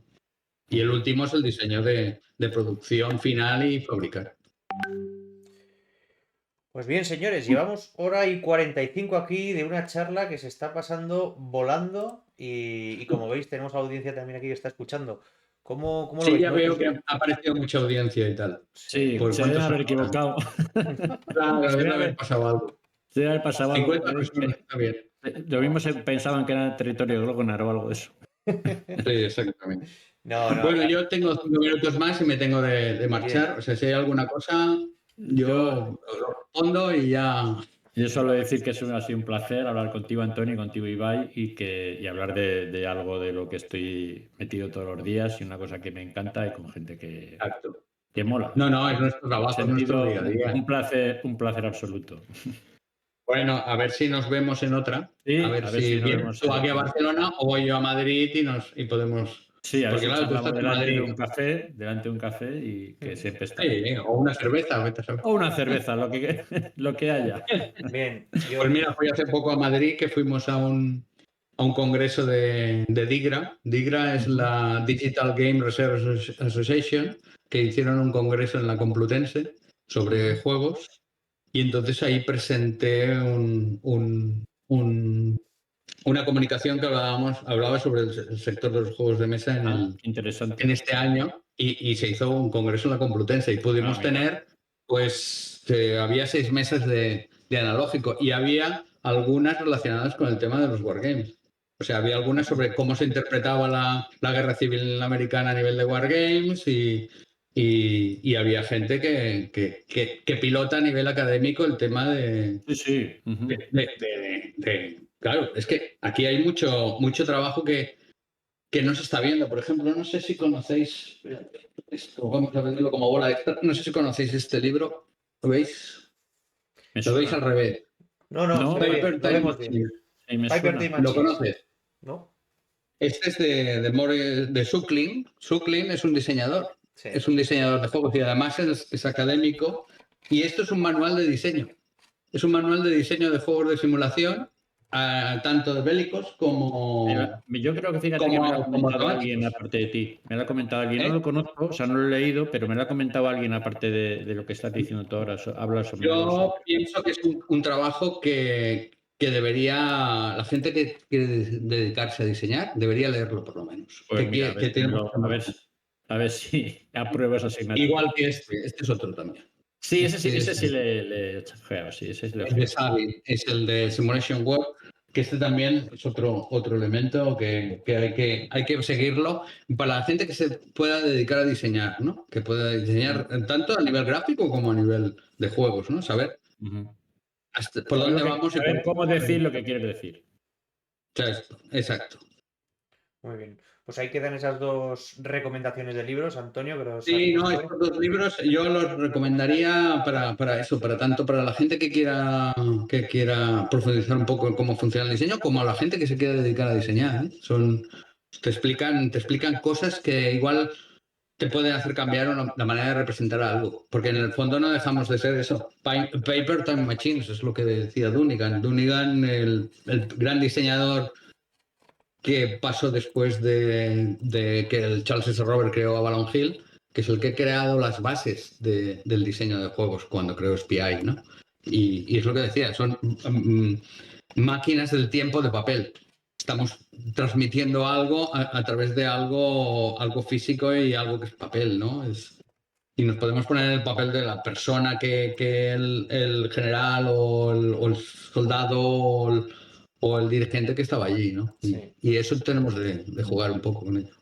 Y el último es el diseño de producción final y fabricar. Pues bien, señores, llevamos 1:45 aquí de una charla que se está pasando volando y como veis tenemos audiencia también aquí que está escuchando. ¿Cómo lo Sí, veis? ya veo que ha aparecido mucha audiencia y tal. Sí, ¿Por se debe cuántos haber años? equivocado. Claro, Se debe debe haber pasado algo. se debe haber pasado algo. 50 personas, está bien. Lo mismo se pensaban que era territorio Glogonar o algo de eso. Sí, exactamente. No, Bueno, yo tengo 5 minutos más y me tengo de marchar. Bien. O sea, si hay alguna cosa, yo lo respondo y ya. Yo solo decir que ha sido un placer hablar contigo, Antonio, y contigo, Ibai, y hablar de algo de lo que estoy metido todos los días y una cosa que me encanta y con gente que Exacto. mola. No, es nuestro trabajo, es nuestro día a día. Un placer absoluto. Bueno, a ver si nos vemos en otra. Sí, a ver si nos vienes vemos tú en aquí a otra. Barcelona o voy yo a Madrid y podemos. Sí, a ver Porque si claro, tú charlamos estás en delante Madrid. de un café y que siempre está. Sí, o una cerveza, vete a saber. O una cerveza, lo que haya. Bien, Pues mira, fui hace poco a Madrid que fuimos a un a un congreso de DIGRA. DIGRA es la Digital Game Research Association, que hicieron un congreso en la Complutense sobre juegos. Y entonces ahí presenté una comunicación que hablaba sobre el sector de los juegos de mesa Interesante. en este año y se hizo un congreso en la Complutense y pudimos mira. tener, pues, había 6 mesas de analógico y había algunas relacionadas con el tema de los wargames. O sea, había algunas sobre cómo se interpretaba la guerra civil americana a nivel de wargames y había gente que pilota a nivel académico el tema de, Sí. claro, es que aquí hay mucho trabajo que no se está viendo. Por ejemplo, no sé si conocéis esto, vamos a verlo como bola extra. No sé si conocéis este libro. ¿Lo veis? Me Lo veis suena. al revés. No, se ve bien, Paper lo Time vemos bien. Machine. Sí, me Paper suena. Time ¿Lo Machines, conoces? ¿no? Este es de Suckling. Suckling es un diseñador. Sí. Es un diseñador de juegos y además es académico. Y esto es un manual de diseño. Es un manual de diseño de juegos de simulación, tanto de bélicos como Yo creo que fíjate que me lo ha comentado alguien automáticos. aparte de ti. Me lo ha comentado alguien. No lo conozco, o sea, no lo he leído, pero me lo ha comentado alguien aparte de lo que estás diciendo tú ahora. Habla sobre ello. Yo pienso que es un trabajo que debería, la gente que quiere dedicarse a diseñar, debería leerlo por lo menos. Pues mira, Que tiene a ver si apruebas esa asignatura. igual que este es otro también. Sí, ese Este sí le he echado, sí, ese sí le he es de Xavi, es el de Simulation Web, que este también es otro elemento que hay que seguirlo para la gente que se pueda dedicar a diseñar, ¿no? Que pueda diseñar tanto a nivel gráfico como a nivel de juegos, ¿no? Saber por dónde vamos y A ver por cómo decir lo que quieres decir. Exacto. Muy bien. Pues ahí quedan esas dos recomendaciones de libros, Antonio, que los has Sí, no, puesto. estos 2 libros yo los recomendaría para eso, tanto para la gente que quiera profundizar un poco en cómo funciona el diseño, como a la gente que se quiera dedicar a diseñar, ¿eh? Te explican cosas que igual te pueden hacer cambiar la manera de representar algo, porque en el fondo no dejamos de ser eso. Paper Time Machines es lo que decía Dunnigan. Dunnigan, el gran diseñador que pasó después de que el Charles S. Robert creó Avalon Hill, que es el que ha creado las bases del diseño de juegos cuando creó SPI, ¿no? Y es lo que decía, son máquinas del tiempo de papel. Estamos transmitiendo algo a través de algo físico y algo que es papel, ¿no? Y nos podemos poner en el papel de la persona que el general o el soldado o el dirigente que estaba allí, ¿no? Sí. Y eso tenemos de jugar un poco con ello.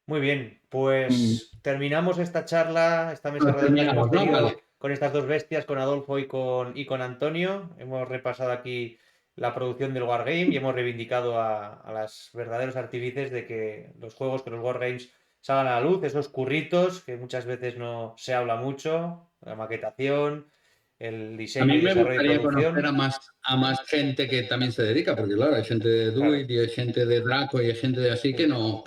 Muy bien, pues terminamos esta charla, esta mesa Bueno, redonda que hemos terminamos, ¿no? tenido Vale. con estas dos bestias, con Adolfo y con Antonio. Hemos repasado aquí la producción del Wargame y hemos reivindicado a los verdaderos artífices de que los juegos, que los Wargames salgan a la luz, esos curritos que muchas veces no se habla mucho, la maquetación, el A diseño mí y me desarrollo y gustaría conocer producción. a más gente que también se dedica, porque claro, hay gente de Claro. Duit y hay gente de Draco y hay gente de así que no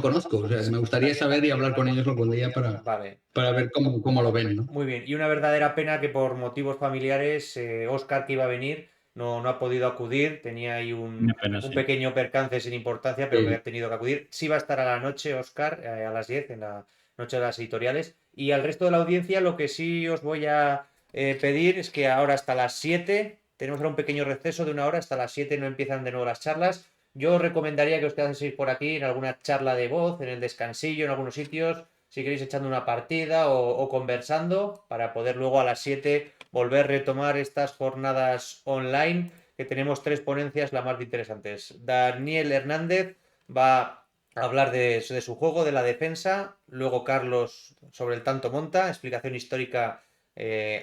conozco. O sea, me gustaría saber y hablar con ellos algún día Vale. para ver cómo lo ven, ¿no? Muy bien, y una verdadera pena que por motivos familiares Óscar, que iba a venir, no ha podido acudir. Tenía ahí Una pena, un sí. pequeño percance sin importancia, pero que ha tenido que acudir. Sí va a estar a la noche, Óscar, a las 10, en la noche de las editoriales. Y al resto de la audiencia, lo que sí os voy a pedir es que ahora hasta las 7, tenemos ahora un pequeño receso de 1 hora, hasta las 7 no empiezan de nuevo las charlas. Yo os recomendaría que os quedaseis por aquí en alguna charla de voz, en el descansillo, en algunos sitios, si queréis echando una partida o conversando, para poder luego a las 7 volver a retomar estas jornadas online, que tenemos 3 ponencias, las más interesantes. Daniel Hernández va a hablar de su juego, de la defensa. Luego Carlos sobre el tanto monta, explicación histórica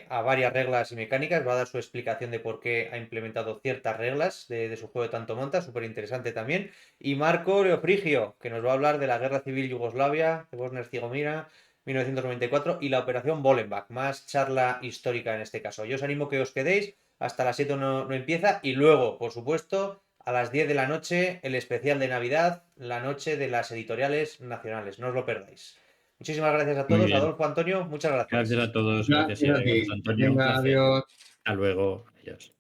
a varias reglas y mecánicas. Va a dar su explicación de por qué ha implementado ciertas reglas de su juego de tanto monta, súper interesante también. Y Marco Leofrigio, que nos va a hablar de la Guerra Civil Yugoslavia, de Bosnia-Herzegovina, 1994, y la Operación Bollenbach, más charla histórica en este caso. Yo os animo que os quedéis, hasta las 7 no empieza, y luego, por supuesto, a las 10 de la noche, el especial de Navidad, la noche de las editoriales nacionales. No os lo perdáis. Muchísimas gracias a Muy todos. bien. Adolfo, Antonio, muchas gracias. Gracias a todos. Gracias a ti. Antonio. Un Venga, placer. adiós. Hasta luego. Adiós.